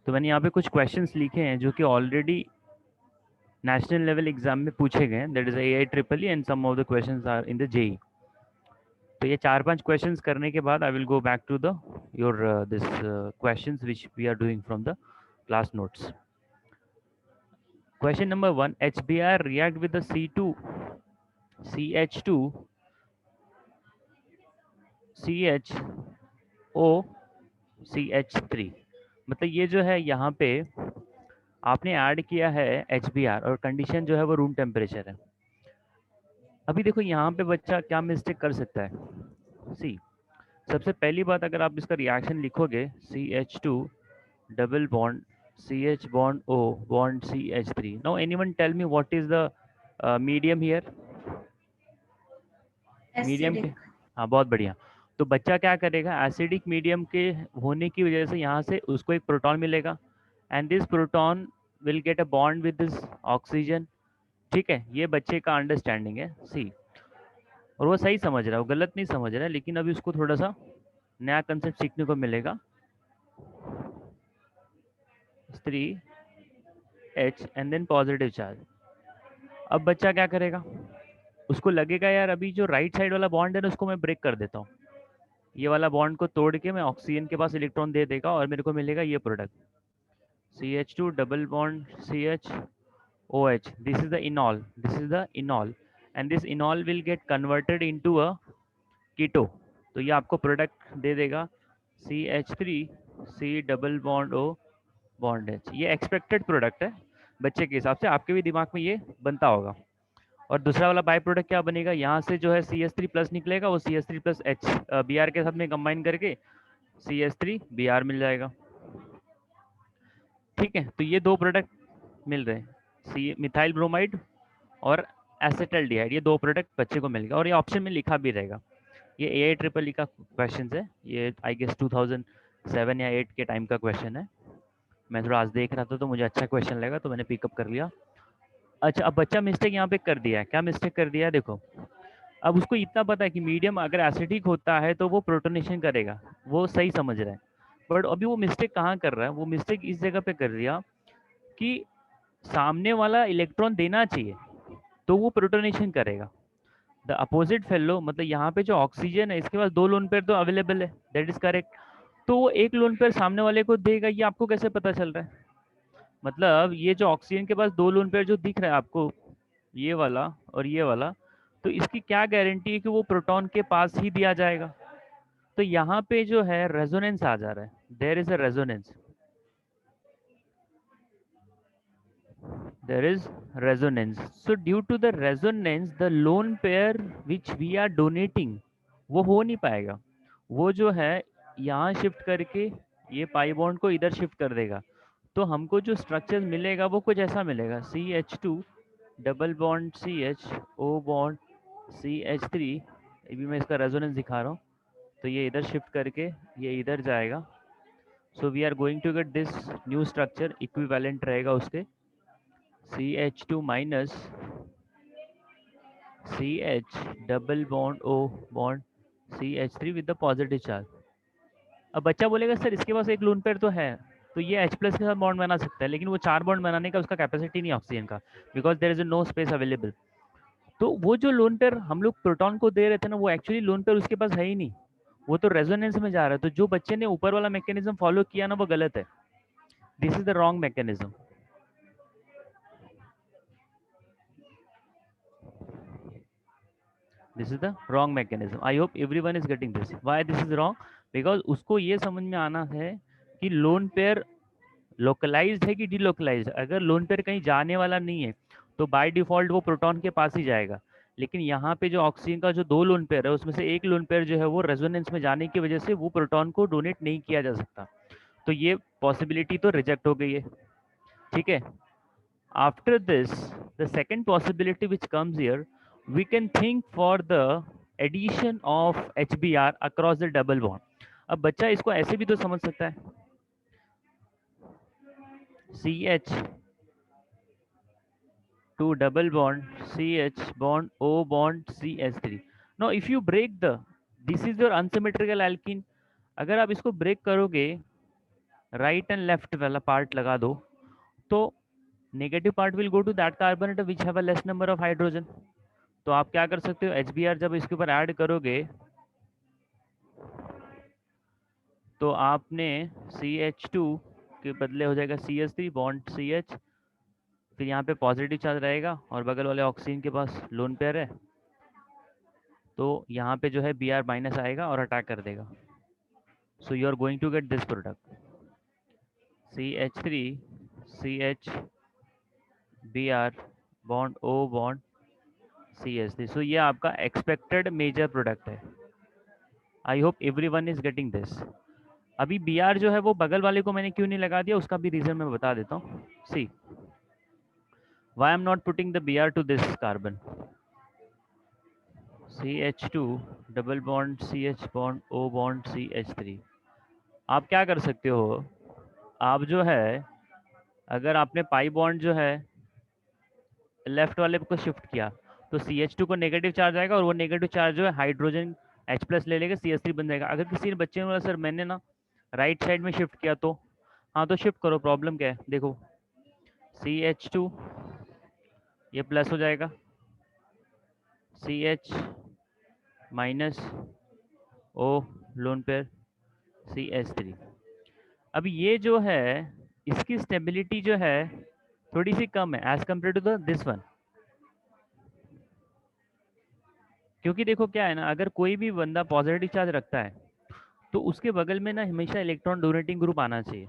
तो मैंने यहाँ पे कुछ क्वेश्चंस लिखे हैं जो कि ऑलरेडी नेशनल लेवल एग्जाम में पूछे गए हैं, that is AIEEE and some of the questions are in the JEE. तो ये 4-5 क्वेश्चंस करने के बाद I will go back to the your this questions which we are doing from the class notes. Question number 1, HBr react with the CH2 CHO CH3। मतलब ये जो है यहाँ पे आपने ऐड किया है HBr और कंडीशन जो है वो रूम टेम्परेचर है। अभी देखो यहाँ पे बच्चा क्या मिस्टेक कर सकता है। सी, सबसे पहली बात, अगर आप इसका रिएक्शन लिखोगे CH2 double bond CH bond O bond CH3। Now anyone tell me what is the medium here? Medium के, एसिडिक। हाँ बहुत बढ़िया। तो बच्चा क्या करेगा, एसिडिक मीडियम के होने की वजह से यहाँ से उसको एक प्रोटॉन मिलेगा and this proton will get a bond with this oxygen. ठीक है, ये बच्चे का अंडरस्टैंडिंग है सी, और वो सही समझ रहा है, वो गलत नहीं समझ रहा है, लेकिन अभी उसको थोड़ा सा नया कंसेप्ट सीखने को मिलेगा। 3H and then positive charge. अब बच्चा क्या करेगा, उसको लगेगा यार अभी जो राइट साइड वाला बॉन्ड है ना उसको मैं ब्रेक कर देता हूँ, ये वाला बॉन्ड को तोड़ के मैं ऑक्सीजन के पास इलेक्ट्रॉन दे देगा और मेरे को मिलेगा ये product CH2 double bond CHOH। This is the enol, this is the enol and this enol will get converted into a keto. तो ये आपको प्रोडक्ट दे देगा CH3C double bond O bond H। ये एक्सपेक्टेड प्रोडक्ट है बच्चे के हिसाब से, आपके भी दिमाग में ये बनता होगा। और दूसरा वाला बाई प्रोडक्ट क्या बनेगा, यहाँ से जो है CH3 प्लस निकलेगा, वो CH3 प्लस H Br के साथ में कंबाइन करके CH3 Br मिल जाएगा। ठीक है, तो ये दो प्रोडक्ट मिल रहे हैं, सी मिथाइल ब्रोमाइड और एसिटल्डिहाइड, ये दो प्रोडक्ट बच्चे को मिल गया और ये ऑप्शन में लिखा भी रहेगा। ये AIEEE का क्वेश्चन है, ये आई गेस 2007 या 8 के टाइम का क्वेश्चन है। मैं थोड़ा आज देख रहा था तो मुझे अच्छा क्वेश्चन लगा तो मैंने पिकअप कर लिया। अच्छा, अब बच्चा मिस्टेक यहाँ पे कर दिया है, क्या मिस्टेक कर दिया है देखो। अब उसको इतना पता है कि मीडियम अगर एसिडिक होता है तो वो प्रोटोनेशन करेगा, वो सही समझ रहा है। बट अभी वो मिस्टेक कहाँ कर रहा है, वो मिस्टेक इस जगह पे कर दिया कि सामने वाला इलेक्ट्रॉन देना चाहिए तो वो प्रोटोनेशन करेगा। द अपोजिट फेलो, मतलब यहाँ पे जो ऑक्सीजन है इसके पास दो लोन पेयर तो अवेलेबल है, दैट इज करेक्ट। तो वो एक लोन पेयर सामने वाले को देगा, ये आपको कैसे पता चल रहा है? मतलब ये जो ऑक्सीजन के पास दो लोन पेयर जो दिख रहा है आपको, ये वाला और ये वाला, तो इसकी क्या गारंटी है कि वो प्रोटॉन के पास ही दिया जाएगा? तो यहाँ पे जो है रेजोनेंस आ जा रहा है, there is a resonance, there is resonance. So due to the resonance the lone pair which we are donating वो हो नहीं पाएगा, वो जो है यहाँ शिफ्ट करके ये पाई बॉन्ड को इधर शिफ्ट कर देगा। तो हमको जो स्ट्रक्चर मिलेगा वो कुछ ऐसा मिलेगा, CH2 double bond CH O bond CH3। अभी मैं इसका रेजोनेंस दिखा रहा हूँ, तो ये इधर शिफ्ट करके ये इधर जाएगा। So we are going to get this new structure, equivalent रहेगा उसके CH2 minus CH double bond O bond CH3 with the positive charge. अब बच्चा बोलेगा सर इसके पास एक लोन पेयर तो है, तो ये H प्लस के साथ बॉन्ड बना सकता है, लेकिन वो 4 बॉन्ड बनाने का उसका कैपेसिटी नहीं ऑक्सीजन का, because there is no space available. तो वो जो लोन पेयर हम लोग प्रोटॉन को दे रहे थे ना, वो एक्चुअली लोन पेयर उसके पास है ही नहीं, वो तो रेजोनेंस में जा रहा है। तो जो बच्चे ने ऊपर वाला मैकेनिज्म फॉलो किया ना वो गलत है, this is the wrong mechanism. This is the wrong mechanism. I hope everyone is getting this, why this is wrong, because उसको ये समझ में आना है कि लोन पेयर लोकलाइज्ड है कि डिलोकलाइज्ड। अगर लोन पेयर कहीं जाने वाला नहीं है तो बाय डिफॉल्ट वो प्रोटॉन के पास ही जाएगा, लेकिन यहाँ पे जो ऑक्सीजन का जो दो लोन पेयर है उसमें से एक लोन पेयर जो है वो रेजोनेंस में जाने की वजह से वो प्रोटॉन को डोनेट नहीं किया जा सकता, तो ये पॉसिबिलिटी तो रिजेक्ट हो गई है। ठीक है, after this the second possibility which comes here, we can think for the addition of HBr across the double bond। अब बच्चा इसको ऐसे भी तो समझ सकता है, CH 2 double bond CH bond O bond CH3। now if you break the, this is your unsymmetrical alkene, अगर आप इसको ब्रेक करोगे राइट एंड लेफ्ट वाला पार्ट लगा दो तो negative part will go to that carbon atom which have a less number of hydrogen. तो आप क्या कर सकते हो, HBr जब इसके ऊपर ऐड करोगे तो आपने CH2 के बदले हो जाएगा CH3 बॉन्ड CH, फिर यहाँ पे पॉजिटिव चार्ज रहेगा और बगल वाले ऑक्सीजन के पास लोन पेयर है, तो यहाँ पे जो है Br माइनस आएगा और अटैक कर देगा। So you are going to get this product CH3 CH Br bond O bond CH3। So ये आपका एक्सपेक्टेड मेजर प्रोडक्ट है। I hope everyone is getting this. अभी Br जो है वो बगल वाले को मैंने क्यों नहीं लगा दिया, उसका भी रीजन मैं बता देता हूँ। सी why I'm not putting the Br to this carbon, CH2 double bond CH bond O bond CH3। आप क्या कर सकते हो, आप जो है अगर आपने पाई बॉन्ड जो है लेफ्ट वाले को शिफ्ट किया तो CH2 को नेगेटिव चार्ज आएगा और वो नेगेटिव चार्ज जो है हाइड्रोजन H प्लस ले लेगा, CH3 बन जाएगा। अगर किसी ने बच्चे ने बोला सर मैंने ना राइट साइड में शिफ्ट किया, तो हाँ तो शिफ्ट करो, प्रॉब्लम क्या है, देखो CH2 ये प्लस हो जाएगा, CH minus O lone pair CH3। अब ये जो है इसकी स्टेबिलिटी जो है थोड़ी सी कम है as compare to the this one, क्योंकि देखो क्या है ना, अगर कोई भी बंदा पॉजिटिव चार्ज रखता है तो उसके बगल में ना हमेशा इलेक्ट्रॉन डोनेटिंग ग्रुप आना चाहिए,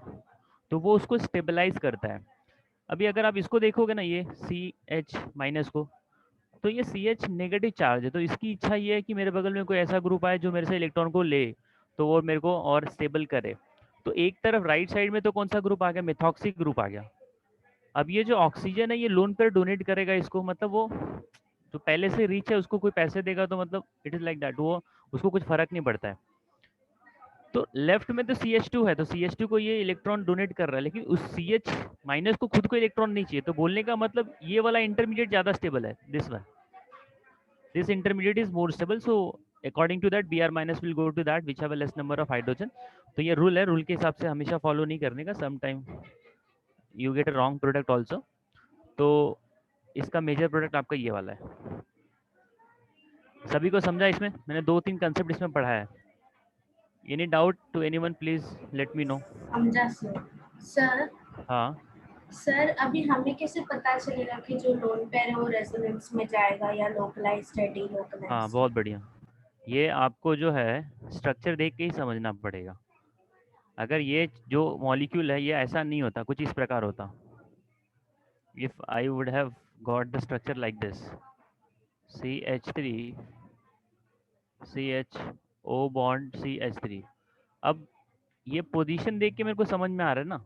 तो वो उसको स्टेबलाइज करता है। अभी अगर आप इसको देखोगे ना, ये CH माइनस को, तो ये CH नेगेटिव चार्ज है, तो इसकी इच्छा ये है कि मेरे बगल में कोई ऐसा ग्रुप आए जो मेरे से इलेक्ट्रॉन को ले, तो वो मेरे को और स्टेबल करे। तो एक तरफ राइट साइड में तो कौन सा ग्रुप आ गया, मिथॉक्सी ग्रुप आ गया। अब ये जो ऑक्सीजन है ये लोन पर डोनेट करेगा इसको, मतलब वो जो पहले से रिच है उसको कोई पैसे देगा तो मतलब इट इज लाइक दैट, वो उसको कुछ फर्क नहीं पड़ता है। तो लेफ्ट में तो CH2 है, तो CH2 को ये इलेक्ट्रॉन डोनेट कर रहा है, लेकिन उस CH माइनस को खुद को इलेक्ट्रॉन नहीं चाहिए। तो बोलने का मतलब ये वाला इंटरमीडिएट ज्यादा स्टेबल है, this one, this intermediate is more stable. So according to that Br minus will go to that which have a less number of hydrogen. तो ये रूल है, रूल के हिसाब से हमेशा फॉलो नहीं करने का, some time you get a wrong product also. तो इसका मेजर प्रोडक्ट आपका ये वाला है। सभी को समझा इसमें, मैंने 2-3 कंसेप्ट इसमें पढ़ा है। Any doubt to anyone please let me know. समझा सर। सर हाँ सर अभी हमें कैसे पता चलेगा कि जो लोन पेयर है वो रेजोनेंस में जाएगा या लोकलाइज्ड है, हाँ, डीलोकलाइज्ड? बहुत बढ़िया। ये आपको जो है स्ट्रक्चर देख के ही समझना पड़ेगा। अगर ये जो मॉलिक्यूल है ये ऐसा नहीं होता, कुछ इस प्रकार होता। If I would have got the structure like this CH3 CHO bond CH3। अब ये पोजीशन देख के मेरे को समझ में आ रहा है ना।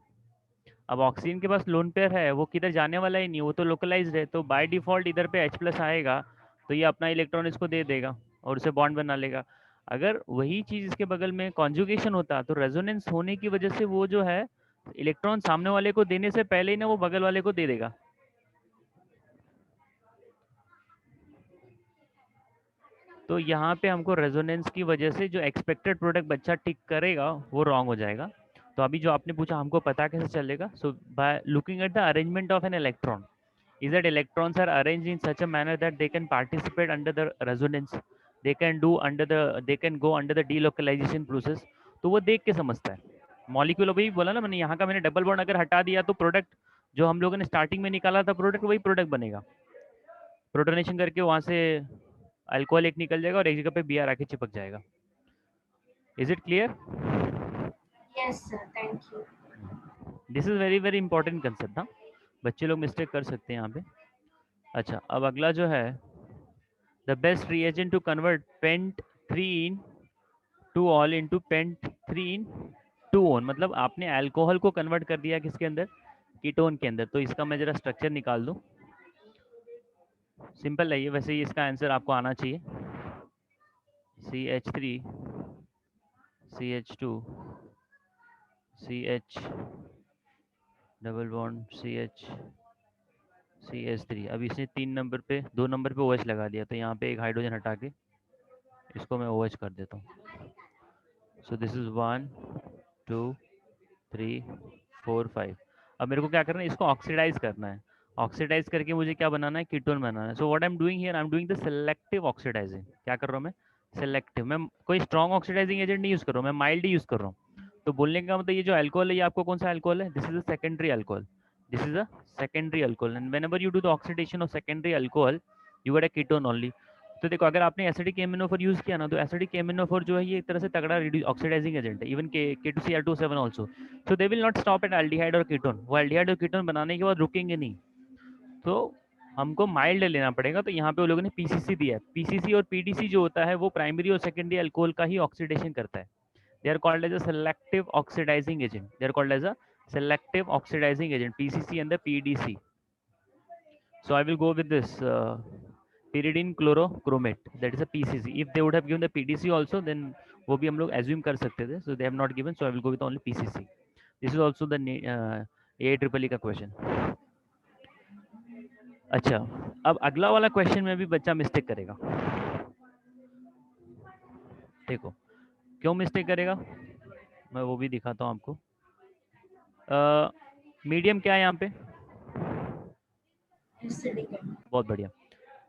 अब ऑक्सीजन के पास लोन पेयर है, वो किधर जाने वाला ही नहीं, वो तो लोकलाइज्ड है, तो बाय डिफॉल्ट इधर पे H प्लस आएगा, तो ये अपना इलेक्ट्रॉन इसको दे देगा और उसे बॉन्ड बना लेगा। अगर वही चीज़ इसके बगल में कॉन्जुगेशन होता तो रेजोनेंस होने की वजह से वो जो है इलेक्ट्रॉन सामने वाले को देने से पहले ही ना वो बगल वाले को दे देगा। तो यहाँ पे हमको रेजोनेंस की वजह से जो एक्सपेक्टेड प्रोडक्ट बच्चा टिक करेगा वो रॉन्ग हो जाएगा। तो अभी जो आपने पूछा हमको पता कैसे चलेगा, so by looking at the arrangement of an electron, is that electrons are arranged in such a manner that they can participate under the resonance, they can go under the delocalization process। तो वो देख के समझता है molecule. अभी बोला ना मैंने, यहाँ का मैंने डबल बॉन्ड अगर हटा दिया तो प्रोडक्ट जो हम लोगों ने स्टार्टिंग में निकाला था प्रोडक्ट, वही प्रोडक्ट बनेगा। प्रोटोनेशन करके वहाँ से अल्कोहल एक निकल जाएगा और एक जगह पे Br आके चिपक जाएगा। Is it clear? Yes sir, thank you. This is very very important concept. हाँ, बच्चे लोग मिस्टेक कर सकते हैं यहाँ पे। अच्छा, अब अगला जो है the best reagent to convert pent 3 in 2 all into pent 3 in 2 on, मतलब आपने अल्कोहल को कन्वर्ट कर दिया किसके अंदर, कीटोन के अंदर। तो इसका मैं जरा स्ट्रक्चर निकाल दूं। सिंपल है ये, वैसे ही इसका आंसर आपको आना चाहिए। CH3 CH2 CH double bond CH CH3। अब इसने 3 नंबर पे 2 नंबर पे OH लगा दिया, तो यहाँ पे एक हाइड्रोजन हटा के इसको मैं OH कर देता हूँ। So this is 1 2 3 4 5। अब मेरे को क्या करना है, इसको ऑक्सीडाइज करना है। ऑक्सीडाइज करके मुझे क्या बनाना है, कीटोन बनाना है। So what I am doing here, I am doing the selective oxidizing. क्या कर रहा हूँ मैं, सेलेक्टिव। मैं कोई स्ट्रॉन्ग ऑक्सीडाइजिंग एजेंट नहीं यूज कर रहा हूँ, मैं माइल्ड ही यूज कर रहा हूँ। तो बोलने का मतलब ये जो अल्कोहल है, ये आपको कौन सा अल्कोहल है, this is a secondary alcohol. This is a secondary alcohol, and whenever you do the oxidation of secondary alcohol, you get a ketone only. तो देखो, अगर आपने एसिडिक एमिनोफोर यूज किया ना, तो एसिडिक एमिनोफोर जो है ये एक तरह से तगड़ा ऑक्सीडाइजिंग एजेंट है, even K2Cr27 also. So they will not stop at aldehyde और कीटोन, वो एल्डिहाइड और कीटोन बनाने के बाद रुकेंगे नहीं। तो हमको माइल्ड लेना पड़ेगा। तो यहाँ पे वो लोगों ने पीसीसी दिया है। पीसीसी और पीडीसी जो होता है वो प्राइमरी और सेकेंडरी अल्कोहल का ही ऑक्सीडेशन करता है। They are called as a selective oxidizing agent, they are called as a selective oxidizing agent, PCC and the PDC. So I will go with this pyridine chlorochromate, that is a PCC. If they would have given the PDC also, then वो भी हम लोग assume कर सकते थे. So they have not given, so I will go with only PCC. This is also the AIEEE का question. अच्छा, अब अगला वाला क्वेश्चन में भी बच्चा मिस्टेक करेगा। देखो क्यों मिस्टेक करेगा, मैं वो भी दिखाता हूँ आपको। मीडियम क्या है यहाँ पे, एसिडिक है। बहुत बढ़िया।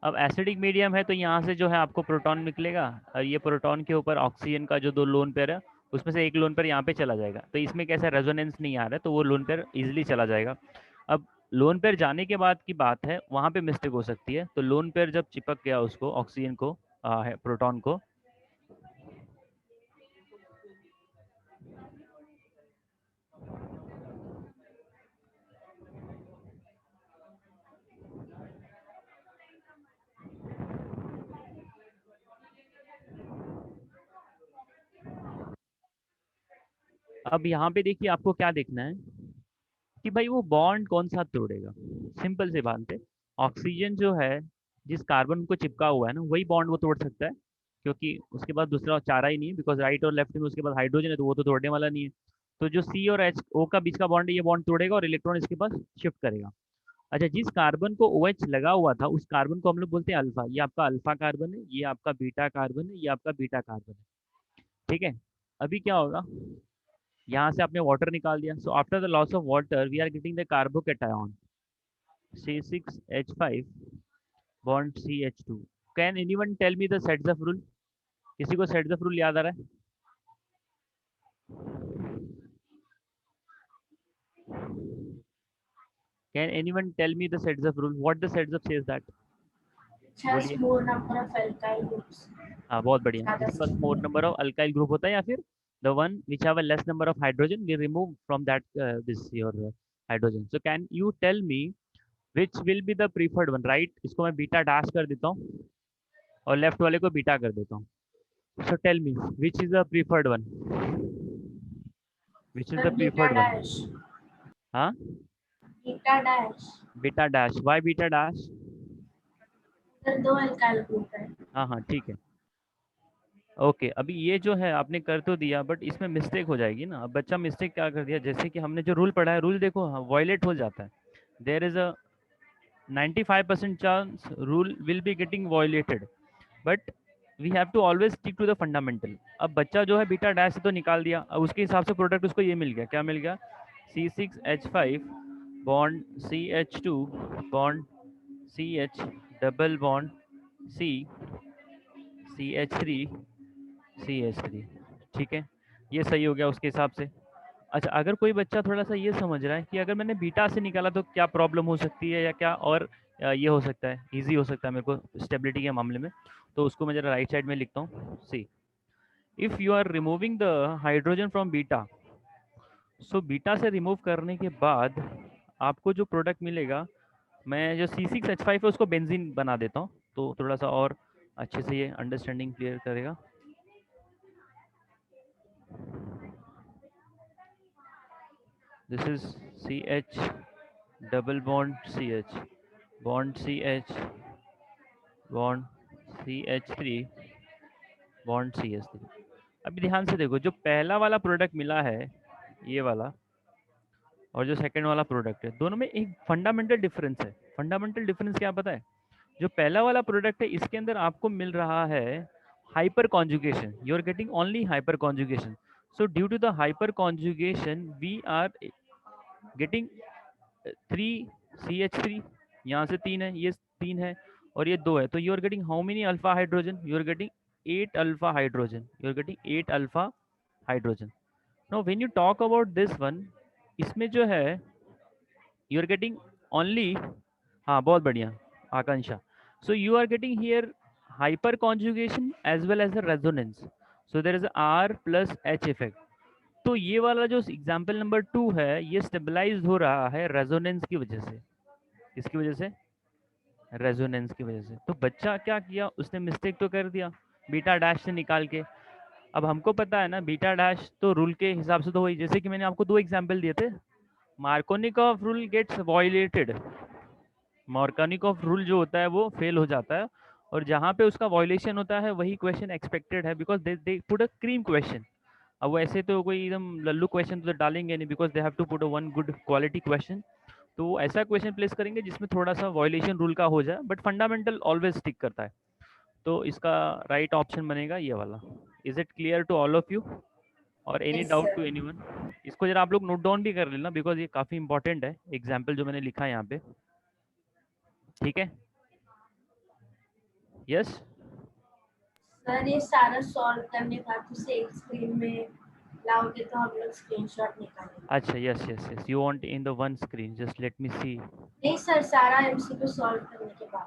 अब एसिडिक मीडियम है तो यहाँ से जो है आपको प्रोटॉन निकलेगा, और ये प्रोटॉन के ऊपर ऑक्सीजन का जो 2 लोन पेयर है, उसमें से एक लोन पेयर यहाँ पे चला जाएगा। तो इसमें कैसा रेजोनेंस नहीं आ रहा है, तो वो लोन पेयर इजिली चला जाएगा। अब लोन पेयर जाने के बाद की बात है, वहाँ पे मिस्टेक हो सकती है। तो लोन पेयर जब चिपक गया उसको, ऑक्सीजन को, प्रोटॉन को, अब यहाँ पे देखिए आपको क्या देखना है कि भाई वो बॉन्ड कौन सा तोड़ेगा। सिंपल सी बात है, ऑक्सीजन जो है जिस कार्बन को चिपका हुआ है ना, वही बॉन्ड वो तोड़ सकता है, क्योंकि उसके पास दूसरा चारा ही नहीं है। बिकॉज राइट और लेफ्ट में उसके पास हाइड्रोजन है, तो वो तो तोड़ने वाला नहीं है। तो जो सी और एच ओ का बीच का बॉन्ड है, ये बॉन्ड तोड़ेगा और इलेक्ट्रॉन इसके पास शिफ्ट करेगा। अच्छा, जिस कार्बन को ओ एच लगा हुआ था, उस कार्बन को हम लोग बोलते हैं अल्फा। ये आपका अल्फा कार्बन है, ये आपका बीटा कार्बन है, ये आपका बीटा कार्बन है। ठीक है, अभी क्या होगा, यहाँ से आपने वाटर निकाल दिया। So after the loss of water we are getting the carbocation C6H5 bond CH2। Can anyone tell me the sets of rule, किसी को सेट्स ऑफ रूल याद आ रहा है? Can anyone tell me the sets of rule, what the sets of says that? Just बोलिए। more number of alkyl groups. हाँ, बहुत बढ़िया। ज़्यादा जिसके पास से more number of alkyl group होता है, या फिर the one which have a less number of hydrogen, we remove from that this your hydrogen. So can you tell me which will be the preferred one? Right, इसको मैं beta dash कर देता हूँ और लेफ्ट वाले को beta कर देता हूँ। So tell me which is the preferred one, which is sir, the beta preferred one? dash, हाँ, beta dash, beta dash, Y beta dash? sir 2 alkyl group है। हाँ हाँ, ठीक है, ओके। अभी ये जो है आपने कर तो दिया, बट इसमें मिस्टेक हो जाएगी ना। अब बच्चा मिस्टेक क्या कर दिया, जैसे कि हमने जो रूल पढ़ा है, रूल देखो वायलेट हो जाता है। There is a 95% chance rule will be getting violated, but we have to always stick to the fundamental. अब बच्चा जो है बीटा डैश से तो निकाल दिया, अब उसके हिसाब से प्रोडक्ट उसको ये मिल गया, क्या मिल गया, C6H5 bond CH2 bond CH double bond C CH3 CH3। ठीक है, ये सही हो गया उसके हिसाब से। अच्छा, अगर कोई बच्चा थोड़ा सा ये समझ रहा है कि अगर मैंने बीटा से निकाला तो क्या प्रॉब्लम हो सकती है, या क्या और ये हो सकता है, इजी हो सकता है मेरे को स्टेबिलिटी के मामले में, तो उसको मैं जरा राइट साइड में लिखता हूँ। See, if you are removing the hydrogen from beta, so beta से रिमूव करने के बाद आपको जो प्रोडक्ट मिलेगा, मैं जो C6H5 है उसको बेंजीन बना देता हूँ, तो थोड़ा सा और अच्छे से ये अंडरस्टैंडिंग क्लियर करेगा। This is CH double bond CH bond CH bond CH3 bond CH3। अभी ध्यान से देखो, जो पहला वाला प्रोडक्ट मिला है, ये वाला, और जो सेकंड वाला प्रोडक्ट है, दोनों में एक फंडामेंटल डिफरेंस है। फंडामेंटल डिफरेंस क्या पता है? जो पहला वाला प्रोडक्ट है, इसके अंदर आपको मिल रहा है hyperconjugation, you are getting only hyperconjugation. So due to the hyperconjugation, we are getting 3 CH3, यहाँ से 3 है, ये 3 है और ये 2 है, तो you are getting how many alpha hydrogen? You are getting 8 alpha hydrogen, you are getting 8 alpha hydrogen. Now when you talk about this one, इसमें जो है यू आर गेटिंग ओनली, हाँ बहुत बढ़िया Akanksha. So you are getting here hyperconjugation as well as a resonance, so there is R plus H effect. तो ये वाला जो एग्जाम्पल नंबर 2 है, ये स्टेबलाइज हो रहा है रेजोनेंस की वजह से. इसकी वजह से, रेजोनेंस की वजह से. तो बच्चा क्या किया, उसने मिस्टेक तो कर दिया बीटा डैश से निकाल के. अब हमको पता है ना बीटा डैश तो रूल के हिसाब से तो वही, जैसे कि मैंने आपको 2 एग्जाम्पल दिए थे. Markovnikov rule gets violated, Markovnikov rule जो होता है वो फेल हो जाता है, और जहाँ पे उसका वायलेशन होता है वही क्वेश्चन एक्सपेक्टेड है, because they put a cream question. अब वो ऐसे तो कोई एकदम लल्लू क्वेश्चन तो डालेंगे नहीं, because they have to put a one good quality question. तो वो ऐसा क्वेश्चन प्लेस करेंगे जिसमें थोड़ा सा वायलेशन रूल का हो जाए, बट फंडामेंटल ऑलवेज स्टिक करता है. तो इसका राइट ऑप्शन बनेगा ये वाला. Is it clear to all of you और any yes doubt to sir. Anyone? इसको जरा आप लोग नोट डाउन भी कर लेना, बिकॉज ये काफ़ी इंपॉर्टेंट है एग्जाम्पल जो मैंने लिखा है यहाँ पे. ठीक है, यस. सर ये सारा सॉल्व करने का तो सेम स्क्रीन में लाओगे तो हम लोग स्क्रीनशॉट निकालेंगे. अच्छा, yes yes yes, you want in the one screen, just let me see. नहीं सर, सारा एमसीक्यू सॉल्व करने के बाद.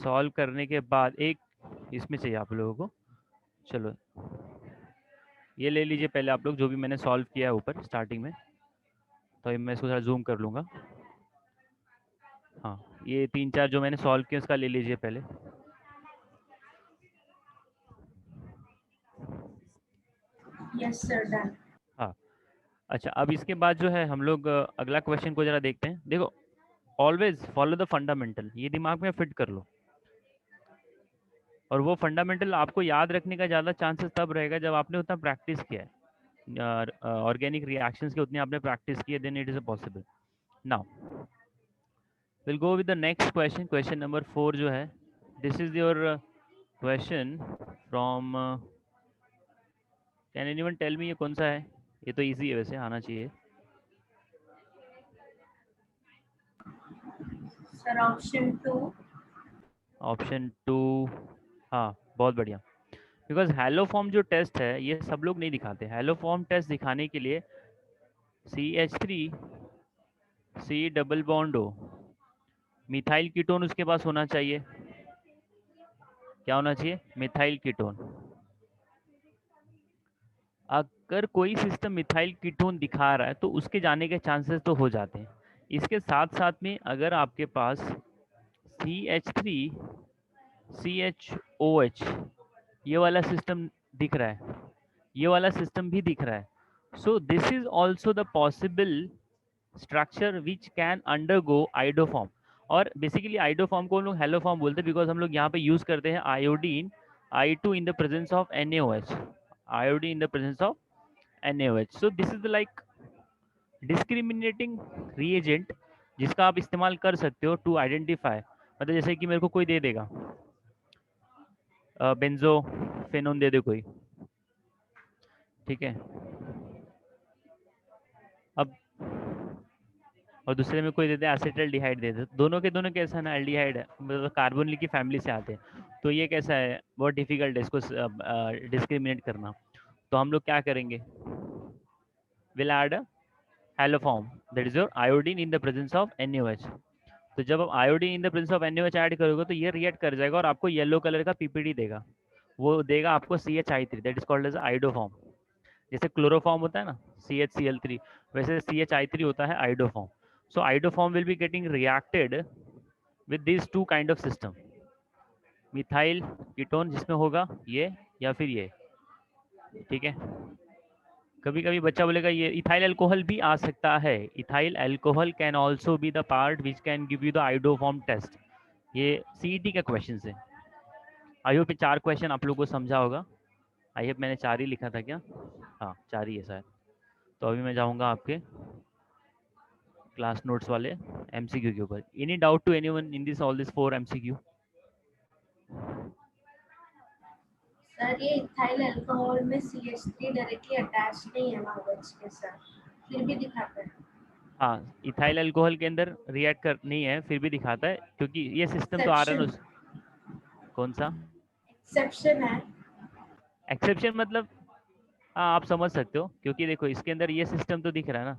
सॉल्व करने के बाद एक इसमें चाहिए आप लोगों को. चलो ये ले लीजिए पहले आप लोग, जो भी मैंने सॉल्व किया है ऊपर स्टार्टिंग में. तो मैं इसको थोड़ा जूम कर लूँगा. हाँ, ये 3-4 जो मैंने सॉल्व किया उसका ले लीजिए पहले. Yes sir, done. हाँ, अच्छा अब इसके बाद जो है हम लोग अगला क्वेश्चन को ज़रा देखते हैं. देखो, ऑलवेज फॉलो द फंडामेंटल, ये दिमाग में फिट कर लो. और वो फंडामेंटल आपको याद रखने का ज़्यादा चांसेस तब रहेगा जब आपने उतना प्रैक्टिस किया है. ऑर्गेनिक रिएक्शंस की उतनी आपने प्रैक्टिस की है, then it is a possible. Now will go with the next question, question number 4 जो है. This is your question from, can anyone tell me ये कौन सा है? ये तो इजी है वैसे, आना चाहिए. Sir option 2. ऑप्शन 2, हाँ बहुत बढ़िया. बिकॉज हेलो फॉर्म जो टेस्ट है ये सब लोग नहीं दिखाते. हेलो फॉर्म टेस्ट दिखाने के लिए CH3 C डबल बॉन्ड हो, मिथाइल कीटोन उसके पास होना चाहिए. क्या होना चाहिए? Methyl ketone. अगर कोई सिस्टम मिथाइल कीटोन दिखा रहा है तो उसके जाने के चांसेस तो हो जाते हैं. इसके साथ साथ में अगर आपके पास CH3 CHOH ये वाला सिस्टम दिख रहा है, ये वाला सिस्टम भी दिख रहा है, so this is also the possible structure which can undergo iodoform. और बेसिकली आइडोफॉर्म को हम लोग हेलो फॉर्म बोलते हैं, बिकॉज हम लोग यहाँ पे यूज करते हैं iodine I2 in the presence of NaOH, iodine in the presence of NaOH. So this is like discriminating reagent जिसका आप इस्तेमाल कर सकते हो टू आइडेंटिफाई. मतलब जैसे कि मेरे को कोई दे देगा बेंजोफेनोन दे दे कोई, ठीक है. अब और दूसरे में कोई देते हैं एसिटल्डिहाइड दे दे, दोनों के दोनों कैसा है ना, एल्डिहाइड है, मतलब कार्बोनिल की फैमिली से आते हैं. तो ये कैसा है, बहुत डिफिकल्ट है इसको डिस्क्रिमिनेट करना. तो हम लोग क्या करेंगे, will add hello form that is your iodine in the presence of NaOH. तो जब आप iodine in the presence of NaOH add करोगे तो ये रिएक्ट कर जाएगा और आपको येलो कलर का PPD देगा. वो देगा आपको CHI3, that is called as iodoform. जैसे क्लोरोफॉर्म होता है ना CHCl3, वैसे CHI3 होता है iodoform. So iodoform will be getting reacted with this two kind of system, methyl ketone जिसमें होगा ये या फिर ये, ठीक है. कभी कभी बच्चा बोलेगा ये इथाइल अल्कोहल भी आ सकता है. Ethyl alcohol can also be the part which can give you the iodoform test. ये CET का क्वेश्चन है. आई होप 4 क्वेश्चन आप लोगों को समझा होगा. आई होप मैंने 4 ही लिखा था क्या? हाँ 4 ही है शायद. तो अभी मैं जाऊँगा आपके क्लास नोट्स वाले MCQ के ऊपर. Any doubt to anyone in this all this 4 MCQ? Sir ये इथाइल अल्कोहल में CH3 डायरेक्टली अटैच नहीं है OH के साथ, फिर भी दिखाता है। हाँ, इथाइल अल्कोहल के अंदर रिएक्ट कर नहीं है फिर भी दिखाता है, क्योंकि ये सिस्टम तो एक्सेप्शन, आर कौन सा एक्सेप्शन है। एक्सेप्शन मतलब? हाँ, आप समझ सकते हो, क्योंकि देखो इसके अंदर ये सिस्टम तो दिख रहा है ना।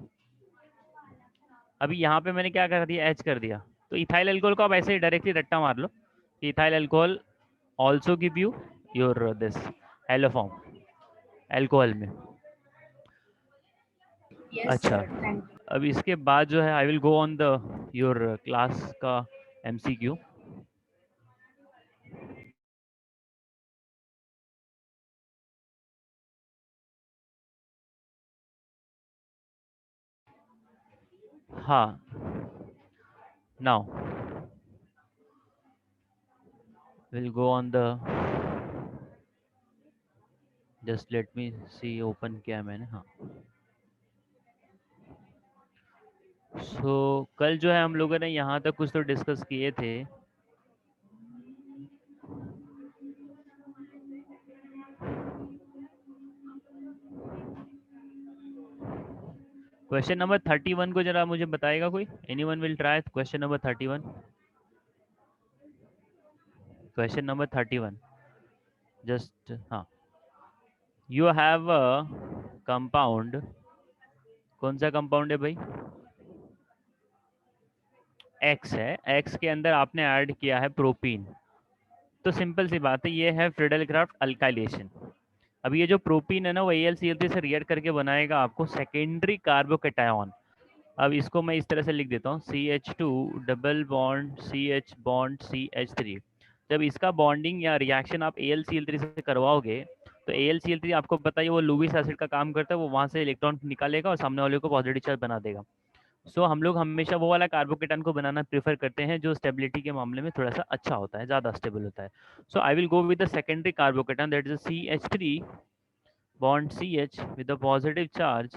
अभी यहाँ पे मैंने क्या कर दिया, एच कर दिया, तो इथाइल अल्कोहल को आप ऐसे ही डायरेक्टली रट्टा मार लो कि ethyl alcohol also give you your this haloform alcohol में। यस अच्छा, सर, थैंक यू। अब इसके बाद जो है I will go on the your class का MCQ। हाँ, now will go on the, just let me see open किया है मैंने। हाँ, सो कल जो है हम लोगों ने यहाँ तक कुछ तो डिस्कस किए थे। क्वेश्चन नंबर 31 को जरा मुझे बताएगा कोई? Anyone will try question number 31? Question number 31 just, हाँ, यू हैव अ कंपाउंड, कौन सा कंपाउंड है भाई? एक्स है, एक्स के अंदर आपने ऐड किया है प्रोपीन। तो सिंपल सी बात है, ये है फ्रिडल-क्राफ्ट अल्काइलेशन। अब ये जो प्रोपीन है ना, वो AlCl3 से रिएक्ट करके बनाएगा आपको सेकेंडरी कार्बोकैटायन। अब इसको मैं इस तरह से लिख देता हूँ, CH2 double bond CH bond CH3। जब इसका बॉन्डिंग या रिएक्शन आप AlCl3 से करवाओगे, तो AlCl3 आपको पता है वो लुईस एसिड का काम करता है, वो वहाँ से इलेक्ट्रॉन निकालेगा और सामने वाले को पॉजिटिव चार्ज बना देगा। सो हम लोग हमेशा वो वाला कार्बोकेटायन को बनाना प्रेफर करते हैं जो स्टेबिलिटी के मामले में थोड़ा सा अच्छा होता है, ज़्यादा स्टेबल होता है। So I will go with the secondary carbocation, that is CH3 bond CH with a positive charge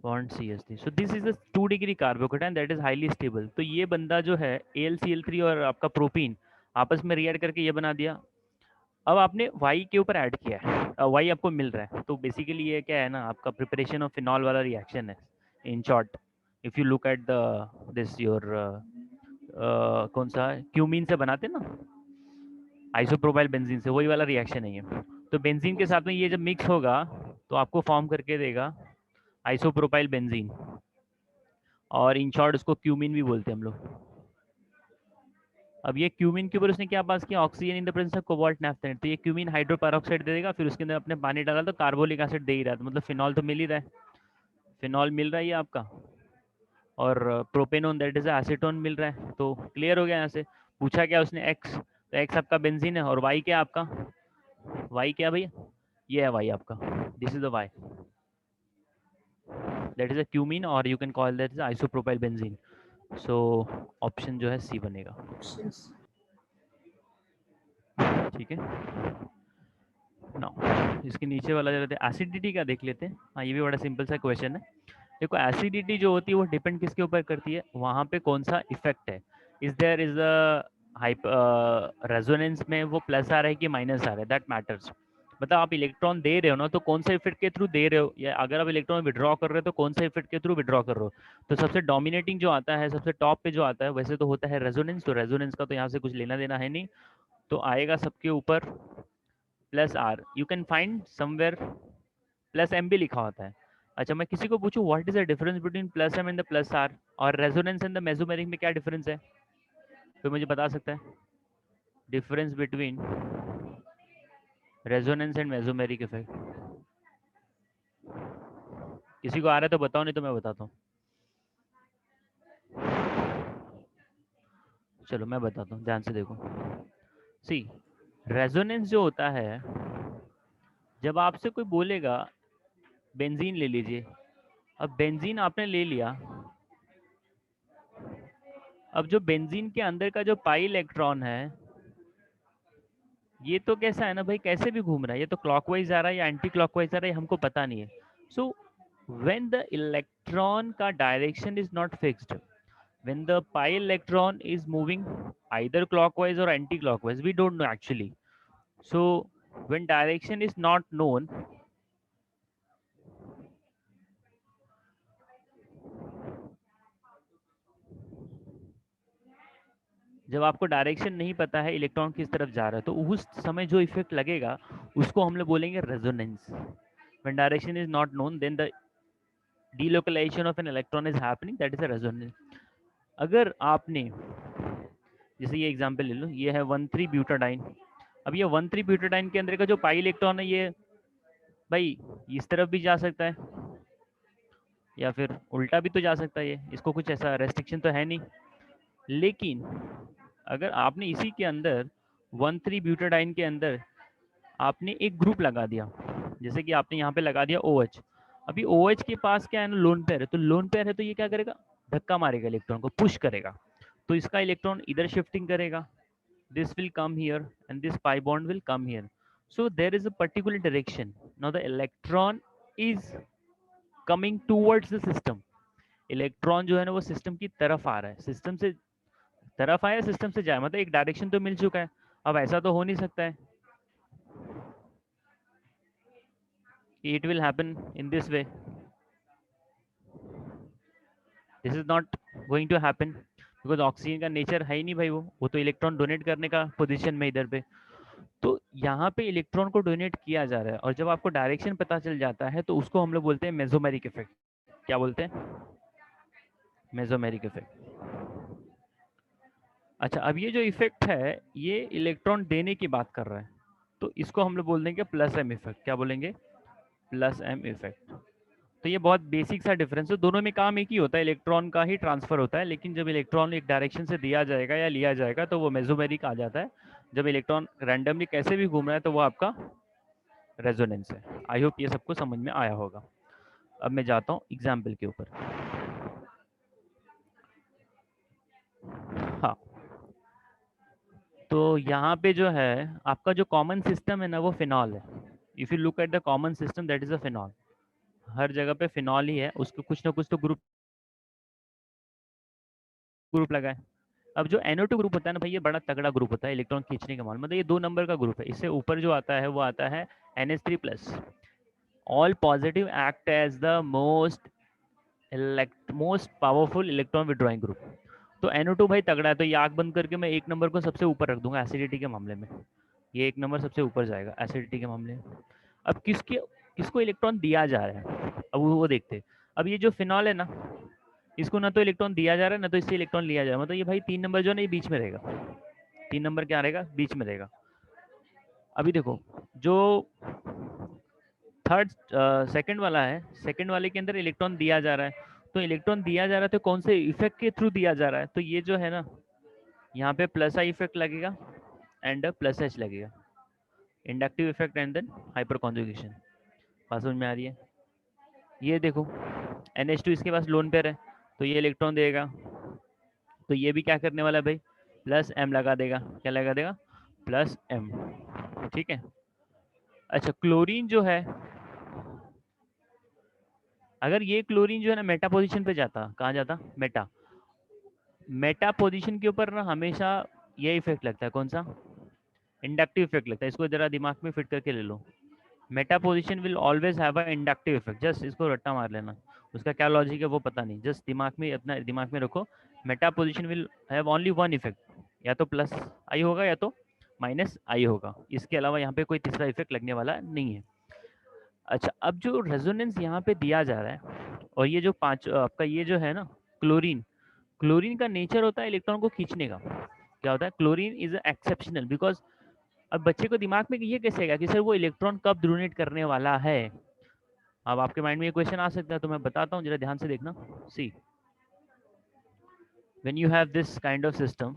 bond CH3. So this is a 2 degree carbocation that is highly stable. तो ये बंदा जो है AlCl3 और आपका propene आपस में react करके ये बना दिया। अब आपने Y के ऊपर ऐड किया है, Y आपको मिल रहा है, तो बेसिकली ये क्या है ना, आपका प्रिपरेशन ऑफ फिनॉल वाला रिएक्शन है in short. If you look at the this your कौन सा क्यूमीन से बनाते ना, आइसोप्रोपाइल बेंजीन से, वही वाला रिएक्शन है ये। तो बेंजीन के साथ में ये जब मिक्स होगा तो आपको फॉर्म करके देगा आइसोप्रोपाइल बेंजीन, और इन शॉर्ट उसको क्यूमीन भी बोलते हैं हम लोग। अब ये क्यूमीन के ऊपर उसने क्या पास किया, oxygen in the presence of cobalt naphthenate, तो ये क्यूमीन हाइड्रोपेरोक्साइड दे देगा, फिर उसके अंदर अपने पानी डाला तो कार्बोलिक एसिड दे ही रहा है, तो मतलब फिनॉल तो मिल ही रहा है, फिनॉल मिल रहा है ये आपका, और प्रोपेनोन दैट इज एसीटोन मिल रहा है। तो क्लियर हो गया यहाँ से। पूछा क्या उसने, एक्स, तो एक्स आपका बेंजीन है, और वाई क्या आपका, वाई क्या भैया, ये है वाई आपका, this is the Y, that is a cumene, और you can call that is isopropyl benzene. So option जो है सी बनेगा, ठीक है। नाउ इसके नीचे वाला जो एसिडिटी का देख लेते हैं। हाँ, ये भी बड़ा सिंपल सा क्वेश्चन है। देखो एसिडिटी जो होती है वो डिपेंड किसके ऊपर करती है, वहाँ पे कौन सा इफेक्ट है। Is there is a resonance में वो प्लस आ रहा है कि माइनस आ रहा है, दैट मैटर्स। मतलब आप इलेक्ट्रॉन दे रहे हो ना, तो कौन सा इफेक्ट के थ्रू दे रहे हो, या अगर आप इलेक्ट्रॉन विड्रॉ कर रहे हो तो कौन सा इफेक्ट के थ्रू विड्रॉ कर रहे हो। तो सबसे डोमिनेटिंग जो आता है, सबसे टॉप पे जो आता है, वैसे तो होता है रेजोनेंस। तो रेजोनेंस का तो यहाँ से कुछ लेना देना है नहीं, तो आएगा सबके ऊपर plus R. You can find somewhere plus M भी लिखा होता है। अच्छा, मैं किसी को पूछूं what is the difference between plus M and the plus R, और रेजोनेंस एंड द मेसोमेरिक में क्या डिफरेंस है, तो मुझे बता सकता है difference between resonance and mesomeric effect? किसी को आ रहा है तो बताओ, नहीं तो मैं बताता हूँ। चलो मैं बताता हूँ, ध्यान से देखो। सी, रेजोनेंस जो होता है, जब आपसे कोई बोलेगा बेंजीन ले लीजिए, अब बेंजीन आपने ले लिया, अब जो बेंजीन के अंदर का जो पाई इलेक्ट्रॉन है, ये तो कैसा है ना भाई, कैसे भी घूम रहा है, ये तो क्लॉकवाइज आ रहा है या एंटी क्लॉकवाइज आ रहा है हमको पता नहीं है। सो व्हेन द इलेक्ट्रॉन का direction is not fixed, when the pi electron is moving either clockwise or anti-clockwise, we don't know actually. So when direction is not known, जब आपको डायरेक्शन नहीं पता है इलेक्ट्रॉन किस तरफ जा रहा है, तो उस समय जो इफेक्ट लगेगा उसको हम लोग बोलेंगे resonance. when direction is not known, then the delocalization of an electron is happening, that is a resonance. अगर आपने जैसे ये एग्जांपल ले लो, ये है 1,3 ब्यूटाडाइन. अब ये 1,3 ब्यूटाडाइन के अंदर का जो पाई इलेक्ट्रॉन है, ये भाई इस तरफ भी जा सकता है या फिर उल्टा भी तो जा सकता है. ये इसको कुछ ऐसा रेस्ट्रिक्शन तो है नहीं. लेकिन अगर आपने इसी के अंदर 1,3 ब्यूटाडाइन के अंदर आपने एक ग्रुप लगा दिया, जैसे कि आपने यहाँ पे लगा दिया OH. अभी OH के पास क्या है ना, लोन पेयर है. तो लोन पेयर है तो ये क्या करेगा, धक्का मारेगा इलेक्ट्रॉन को, पुश करेगा. तो इसका इलेक्ट्रॉन इधर शिफ्टिंग करेगा, this will come here and this pi bond will come here. So there is a particular direction. Now the electron is coming towards the system. Electron जो है ना वो सिस्टम की तरफ आ रहा है. सिस्टम से तरफ आया, सिस्टम से जाए, मतलब एक डायरेक्शन तो मिल चुका है. अब ऐसा तो हो नहीं सकता है कि it will happen in this way. This is not going to happen because oxygen का नेचर है ही नहीं भाई. वो तो इलेक्ट्रॉन डोनेट करने का पोजीशन में इधर पे. तो यहाँ पे इलेक्ट्रॉन को डोनेट किया जा रहा है, और जब आपको डायरेक्शन पता चल जाता है तो उसको हम लोग बोलते हैं मेसोमेरिक इफेक्ट. क्या बोलते हैं? Mesomeric effect. अच्छा, अब ये जो इफेक्ट है ये इलेक्ट्रॉन देने की बात कर रहा है, तो इसको हम लोग बोल देंगे प्लस एम इफेक्ट. क्या बोलेंगे? Plus M effect. तो ये बहुत बेसिक सा डिफरेंस है. दोनों में काम एक ही होता है, इलेक्ट्रॉन का ही ट्रांसफर होता है. लेकिन जब इलेक्ट्रॉन एक डायरेक्शन से दिया जाएगा या लिया जाएगा तो वो मेसोमेरिक आ जाता है. जब इलेक्ट्रॉन रैंडमली कैसे भी घूम रहा है तो वो आपका रेजोनेंस है. आई होप ये सबको समझ में आया होगा. अब मैं जाता हूँ एग्जाम्पल के ऊपर. हाँ, तो यहाँ पे जो है आपका जो कॉमन सिस्टम है ना वो फिनॉल है. If you look at the common system, that is a phenol. हर जगह पे फिनॉल ही है, उसको कुछ ना कुछ तो ग्रुप लगा है. अब जो NO2 ग्रुप होता है ना भाई, ये बड़ा तगड़ा ग्रुप होता है इलेक्ट्रॉन खींचने के मामले में. मतलब ये 2 नंबर का ग्रुप है. इससे ऊपर जो आता है वो आता है NH3+. All positive act as the most powerful electron withdrawing group. तो NO2 भाई तगड़ा है, तो ये आँख बंद करके मैं 1 नंबर को सबसे ऊपर रख दूंगा एसिडिटी के मामले में. ये 1 नंबर सबसे ऊपर जाएगा एसिडिटी के मामले में. अब किसको इलेक्ट्रॉन दिया जा रहा है, अब वो देखते हैं. अब ये जो फिनॉल है ना, इसको ना तो इलेक्ट्रॉन दिया जा रहा है ना तो इससे इलेक्ट्रॉन लिया जा रहा है. मतलब ये भाई 3 नंबर जो है ना ये बीच में रहेगा. 3 नंबर क्या रहेगा? बीच में रहेगा. अभी देखो जो सेकंड वाला है, सेकंड वाले के अंदर इलेक्ट्रॉन दिया जा रहा है. तो इलेक्ट्रॉन दिया जा रहा है तो कौन से इफेक्ट के थ्रू दिया जा रहा है? तो ये जो है ना, यहाँ पे प्लस आई इफेक्ट लगेगा एंड प्लस एच लगेगा. Inductive effect and then hyperconjugation. बात समझ में आ रही है? ये देखो NH2 इसके पास लोन पेयर है तो ये इलेक्ट्रॉन देगा. तो ये भी क्या करने वाला है भाई? प्लस एम लगा देगा. क्या लगा देगा? Plus M. ठीक है. अच्छा, क्लोरीन जो है, अगर ये क्लोरीन जो है ना मेटा पोजीशन पे जाता, कहाँ जाता? मेटा पोजीशन के ऊपर ना हमेशा ये इफेक्ट लगता है. कौन सा? इंडक्टिव इफेक्ट लगता है. इसको जरा दिमाग में फिट करके ले लो. Meta position will always have a inductive effect. Just इसको रट्टा मार लेना, उसका क्या लॉजिक है वो पता नहीं, जस्ट दिमाग में, अपना दिमाग में रखो. Meta position will have only one effect, या तो प्लस आई होगा या तो माइनस आई होगा. इसके अलावा यहाँ पे कोई तीसरा इफेक्ट लगने वाला नहीं है. अच्छा, अब जो रेजोनेंस यहाँ पे दिया जा रहा है, और ये जो आपका ये जो है ना क्लोरीन का नेचर होता है इलेक्ट्रॉन को खींचने का. क्या होता है? क्लोरीन इज एक्सेप्शनल बिकॉज, अब बच्चे को दिमाग में ये कैसे आएगा कि सर वो इलेक्ट्रॉन कब डोनेट करने वाला है? अब आपके माइंड में ये क्वेश्चन आ सकता है, तो मैं बताता हूँ, जरा ध्यान से देखना. सी, when you have this kind of system,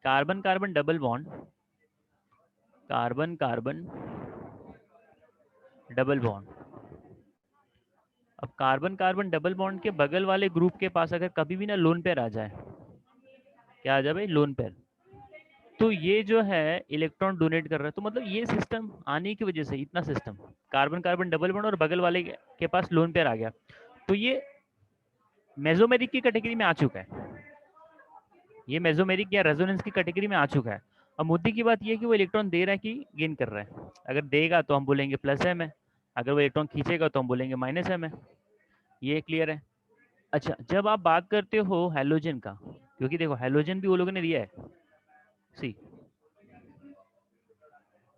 carbon carbon double bond, carbon carbon double bond. अब कार्बन कार्बन डबल बॉन्ड के बगल वाले ग्रुप के पास अगर कभी भी ना लोन पेयर आ जाए, क्या आ जाए भाई? Lone pair. तो ये जो है इलेक्ट्रॉन डोनेट कर रहा है. तो मतलब ये सिस्टम आने की वजह से, इतना system, carbon carbon double bond और बगल वाले के पास लोन पेयर आ गया, तो ये मेसोमेरिक की कैटेगरी में आ चुका है. ये मेसोमेरिक या रेजोनेंस की कैटेगरी में आ चुका है. अब मुद्दे की बात ये है कि वो इलेक्ट्रॉन दे रहा है कि गेन कर रहा है। अगर देगा तो हम बोलेंगे प्लस एम है, अगर वो इलेक्ट्रॉन खींचेगा तो हम बोलेंगे माइनस एम है। ये क्लियर है। अच्छा, जब आप बात करते हो हैलोजन का, क्योंकि देखो हैलोजन भी वो लोगों ने दिया है, सी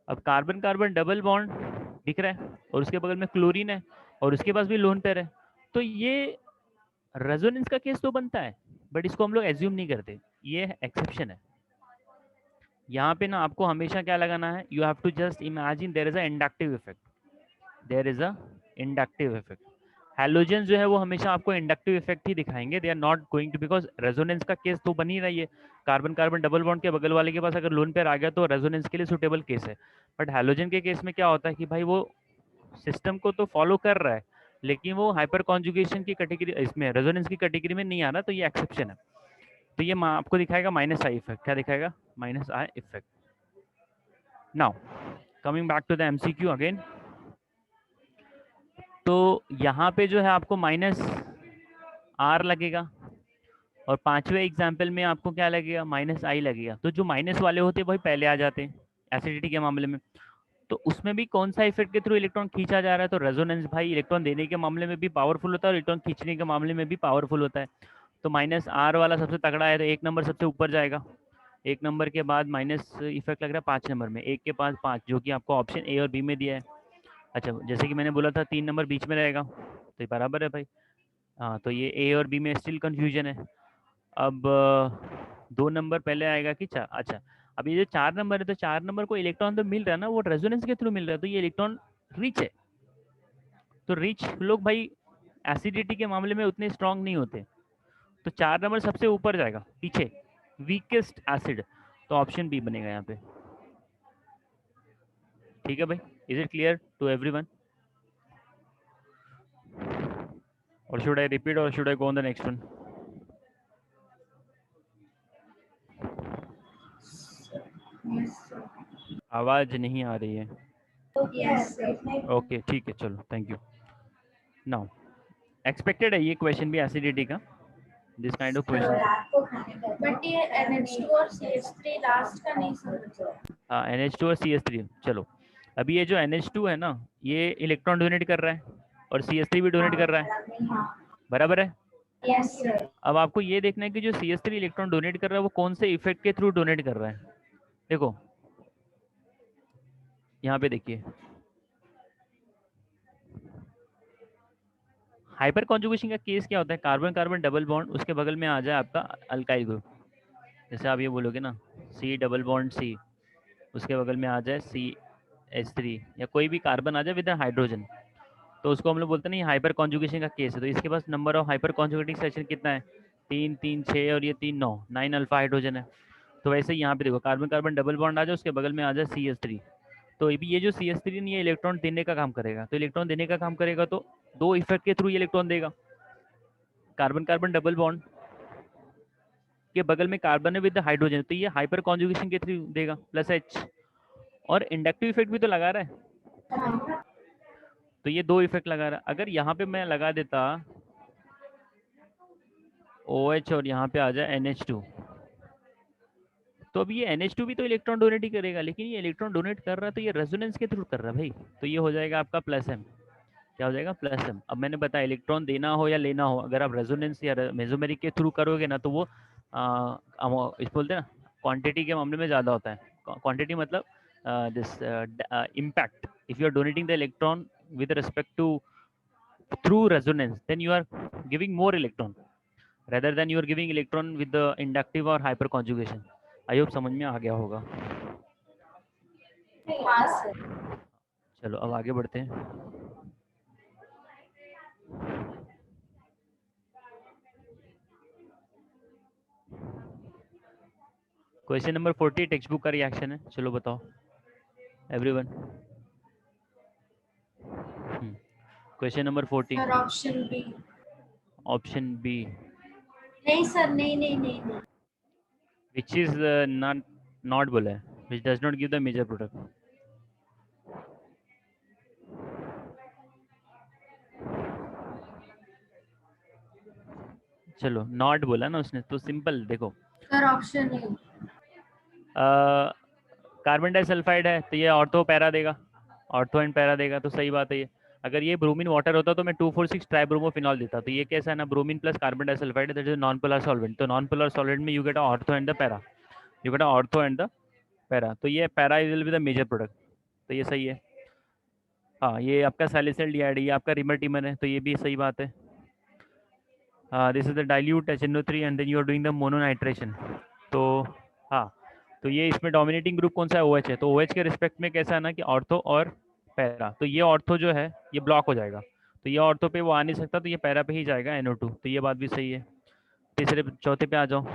अब कार्बन कार्बन डबल बॉन्ड दिख रहा है और उसके बगल में क्लोरीन है और उसके पास भी लोन पेयर है, तो ये रेजोनेंस का केस तो बनता है, बट इसको हम लोग एज्यूम नहीं करते, ये एक्सेप्शन है। यहाँ पे ना आपको हमेशा क्या लगाना है, you have to just imagine there is a inductive effect, there is a inductive effect. Halogen जो है वो हमेशा आपको इंडक्टिव इफेक्ट ही दिखाएंगे, they are not going to, because resonance का केस तो बन ही रही है। कार्बन कार्बन डबल बॉन्ड के बगल वाले के पास अगर लोन पेयर आ गया तो रेजोनेंस के लिए सुटेबल केस है। बट हैलोजन के केस में क्या होता है कि भाई वो सिस्टम को तो फॉलो कर रहा है, लेकिन वो हाइपर कॉन्जुगेशन की कैटेगरी, इसमें रेजोनेंस की कैटेगरी में नहीं आ रहा, तो ये एक्सेप्शन है। तो ये आपको दिखाएगा माइनस आई इफेक्ट, क्या दिखाएगा, minus I effect. Now coming back to the MCQ again, तो यहाँ पे जो है आपको माइनस आर लगेगा और पांचवें एग्जाम्पल में आपको क्या लगेगा, माइनस आई लगेगा। तो जो माइनस वाले होते हैं वही पहले आ जाते हैं एसिडिटी के मामले में। तो उसमें भी कौन सा इफेक्ट के थ्रू इलेक्ट्रॉन खींचा जा रहा है, तो रेजोनेंस भाई इलेक्ट्रॉन देने के मामले में भी पावरफुल होता है और इलेक्ट्रॉन खींचने के मामले में भी पावरफुल होता है। तो माइनस आर वाला सबसे तगड़ा है, तो एक नंबर सबसे ऊपर जाएगा। एक नंबर के बाद माइनस इफेक्ट लग रहा है 5 नंबर में, एक के पास 5, जो कि आपको ऑप्शन ए और बी में दिया है। अच्छा, जैसे कि मैंने बोला था 3 नंबर बीच में रहेगा, तो ये बराबर है भाई। हाँ, तो ये ए और बी में स्टिल कंफ्यूजन है। अब 2 नंबर पहले आएगा कि 4, अच्छा अब ये जो 4 नंबर है, तो 4 नंबर को इलेक्ट्रॉन तो मिल रहा है ना, वो रेजोनेंस के थ्रू मिल रहा है, तो ये इलेक्ट्रॉन रिच है। तो रिच लोग भाई एसिडिटी के मामले में उतने स्ट्रांग नहीं होते, तो 4 नंबर सबसे ऊपर जाएगा पीछे, वीकेस्ट एसिड, तो ऑप्शन बी बनेगा यहाँ पे। ठीक है भाई, is it clear to everyone, और शुड आई रिपीट और should I go on the next one? Yes, sir. आवाज नहीं आ रही है। Yes, sir. ओके ठीक है, चलो थैंक यू। नाउ एक्सपेक्टेड है ये क्वेश्चन भी एसिडिटी का, this kind of question. But ये NH2 और CH3 लास्ट का नहीं समझ। हाँ, NH2 और CH3, चलो अभी ये जो NH2 है ना, ये इलेक्ट्रॉन डोनेट कर रहा है और CH3 भी डोनेट कर रहा है, बराबर है। Yes sir. अब आपको ये देखना है कि जो CH3 इलेक्ट्रॉन डोनेट कर रहा है वो कौन से इफेक्ट के थ्रू डोनेट कर रहा है। देखो यहाँ पे देखिए, हाइपर कॉन्जुगेशन का केस क्या होता है, कार्बन कार्बन डबल बॉन्ड, उसके बगल में आ जाए आपका अल्काइल ग्रुप, जैसे आप ये बोलोगे ना C डबल बॉन्ड C, उसके बगल में आ जाए CH3 या कोई भी कार्बन आ जाए विद हाइड्रोजन, तो उसको हम लोग बोलते हैं ना ये हाइपर कॉन्जुगेशन का केस है। तो इसके पास number of hyperconjugating section कितना है, 3 3 6 और ये 3 9, 9 अल्फा हाइड्रोजन है। तो वैसे ही यहाँ पे देखो कार्बन कार्बन डबल बॉन्ड आ जाए, उसके बगल में आ जाए CH3, तो ये जो CH3 ये इलेक्ट्रॉन देने का काम करेगा, तो इलेक्ट्रॉन देने का काम करेगा तो दो इफेक्ट के थ्रू ये इलेक्ट्रॉन देगा। कार्बन कार्बन डबल बॉन्ड के बगल में कार्बन है विद हाइड्रोजन, तो ये हाइपर कॉन्जुगेशन के थ्रू देगा प्लस H, और इंडक्टिव इफेक्ट भी तो लगा रहा है, तो ये दो इफेक्ट लगा रहा है। अगर यहाँ पे मैं लगा देता OH और यहाँ पे आ जाए NH2, तो अब ये NH2 भी तो इलेक्ट्रॉन डोनेट ही करेगा, लेकिन ये इलेक्ट्रॉन डोनेट कर रहा है तो ये रेजोनेंस के थ्रू कर रहा है भाई, तो ये हो जाएगा आपका प्लस M। क्या हो जाएगा, प्लस M। अब मैंने बताया इलेक्ट्रॉन देना हो या लेना हो, अगर आप रेजोनेंस या मेसोमेरिक के थ्रू करोगे ना, तो वो इस बोलते हैं ना क्वांटिटी के मामले में ज़्यादा होता है। क्वांटिटी मतलब this impact, if you are donating the electron with respect to through resonance, then you are giving more electron rather than you are giving electron with the inductive or hyper conjugation। I hope समझ में आ गया होगा। हाँ sir. चलो अब आगे बढ़ते हैं। क्वेश्चन नंबर 40 टेक्स्ट बुक का रिएक्शन है, चलो बताओ everyone. Question number 40, sir option B. Option B, नहीं सर, नहीं। विच इज नॉट बोला है, which does not give the major product. चलो नॉट बोला ना उसने, तो सिंपल देखो sir option A. Carbon disulphide है तो ये ऑर्थो पैरा देगा, ऑर्थो एंड पैरा देगा, तो सही बात है ये। अगर ये ब्रोमीन वाटर होता तो मैं 2,4,6 ट्राइब्रोमोफिनॉल देता, तो ये कैसा है ना, bromine plus carbon disulphide that is non polar solvent, तो नॉन पोलर सॉल्वेंट में you get ortho and the para, you get ortho and the para, तो ये para will be the major product, तो ये सही है। हाँ, ये आपका सैलिसिल्डिहाइड, ये आपका रिमर है, तो ये भी सही बात है। This is the dilute HNO3 and then you are doing the mononitration, तो हाँ, तो ये इसमें डोमिनेटिंग ग्रुप कौन सा है, OH है, तो OH के रिस्पेक्ट में कैसा है ना कि ऑर्थो और पैरा, तो ये ऑर्थो जो है ये ब्लॉक हो जाएगा, तो ये ऑर्थो पे वो आ नहीं सकता, तो ये पैरा पे ही जाएगा NO2, तो ये बात भी सही है। तीसरे चौथे पे आ जाओ,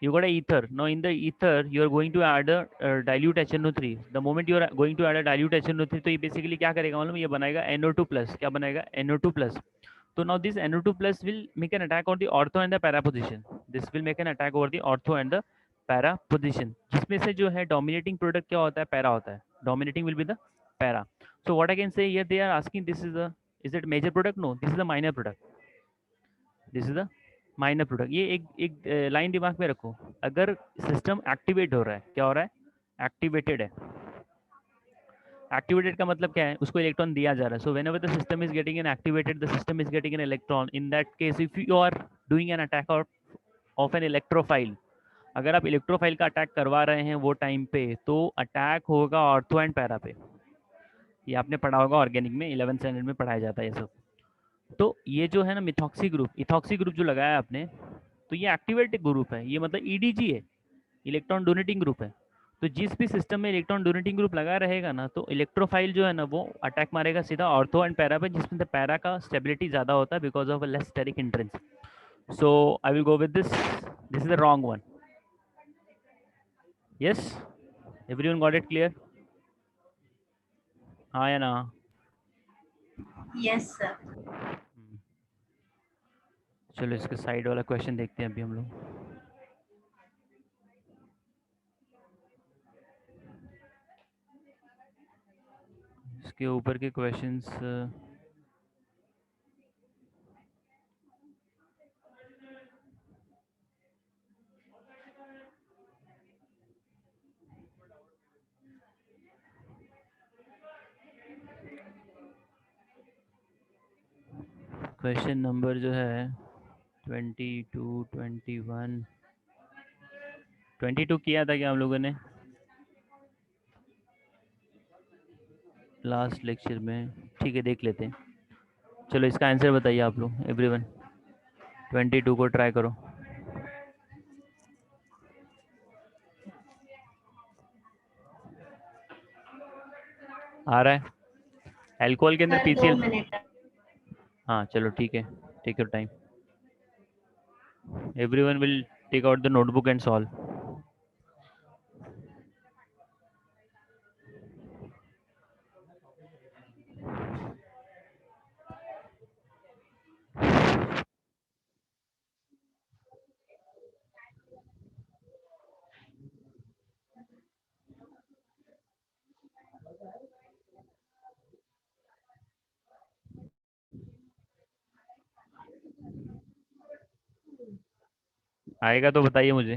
you got a ether. Now in the ether you are going to add a dilute HNO3. The moment you are going to add a dilute HNO3, तो ये बेसिकली क्या करेगा मालूम, ये बनाएगा NO2 प्लस, क्या बनाएगा NO2 प्लस, तो now this NO2 plus will make an attack on the ortho and the para position. This will make an attack over the ortho and the para position, जिसमें से जो है dominating product क्या होता है, para होता है, dominating will be the para. So what I can say here, they are asking this is it major product? No, this is the minor product, this is the minor product. ये एक line दिमाग में रखो, अगर system activate हो रहा है, क्या हो रहा है, एक्टिवेटेड है, एक्टिवेटेड का मतलब क्या है, उसको इलेक्ट्रॉन दिया जा रहा है, so whenever the system is getting an activated, the system is getting an electron, in that case if you are doing an attack of an electrophile, अगर आप इलेक्ट्रोफाइल का अटैक करवा रहे हैं वो टाइम पे, तो अटैक होगा ऑर्थो एंड पैरा पे, ये आपने पढ़ा होगा ऑर्गेनिक में, 11th स्टैंडर्ड में पढ़ाया जाता है ये सब। तो ये जो है ना मिथॉक्सी ग्रुप, इथॉक्सी ग्रुप जो लगाया आपने, तो ये एक्टिवेटेड ग्रुप है, ये मतलब EDG है, इलेक्ट्रॉन डोनेटिंग ग्रुप है, तो जिस भी सिस्टम में इलेक्ट्रॉन डोनेटिंग ग्रुप लगा रहेगा ना, तो इलेक्ट्रोफाइल जो है ना वो अटैक मारेगा सीधा ऑर्थो एंड पैरा पे, जिसमें पैरा का स्टेबिलिटी ज़्यादा होता है because of less steric entrance. So I will go with this is the wrong one. Yes, everyone got it clear? हाँ या ना? Yes sir. चलो इसके साइड वाला क्वेश्चन देखते हैं अभी हम लोग। इसके ऊपर के क्वेश्चंस क्वेश्चन नंबर जो है 22, 21, 22 किया था क्या हम लोगों ने लास्ट लेक्चर में? ठीक है, देख लेते हैं। चलो इसका आंसर बताइए आप लोग, एवरीवन 22 को ट्राई करो। आ रहा है? अल्कोहल के अंदर सर 2 PCl, मिनट। हाँ चलो ठीक है, take your time, everyone will take out the notebook and solve. आएगा तो बताइए मुझे।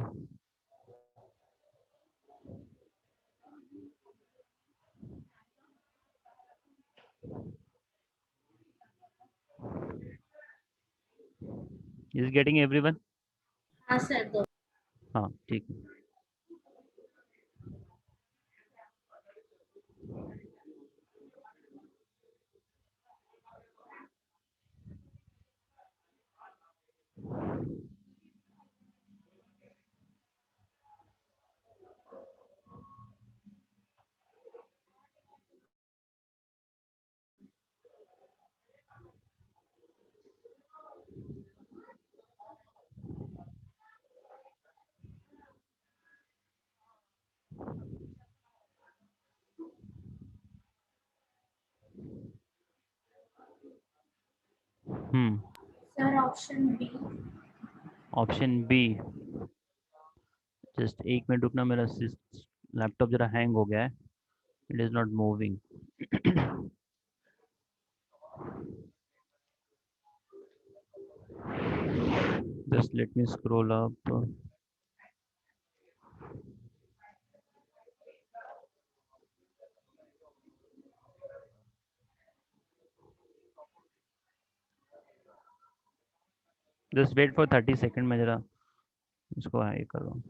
Is getting everyone? हाँ सर 2। हाँ ठीक है। Sir option B. Option B, just एक मिनट रुकना, मेरा लैपटॉप जरा हैंग हो गया है, it is not moving. Just let me scroll up. Just wait for 30 second में जरा इसको हाई करो।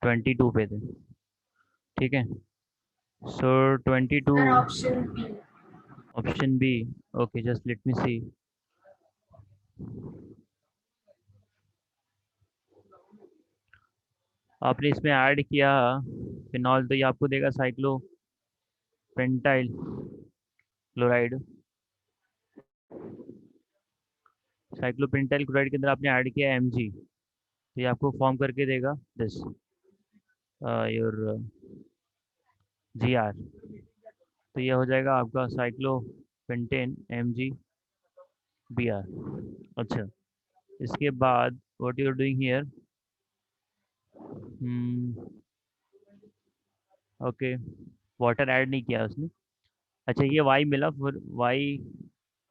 ट्वेंटी टू पे थे, ठीक है। So 22 sir option B. Option B. Okay, just let me see. आपने इसमें ऐड किया फिनॉल, तो ये आपको देगा साइक्लोपेंटाइल क्लोराइड। साइक्लोपेंटाइल क्लोराइड के अंदर आपने ऐड किया Mg, तो ये आपको फॉर्म करके देगा दिस योर Gr। तो ये हो जाएगा आपका साइक्लोपेंटेन MgBr। अच्छा, इसके बाद what you are doing here, okay, water add नहीं किया उसने। अच्छा, ये Y मिला, फिर Y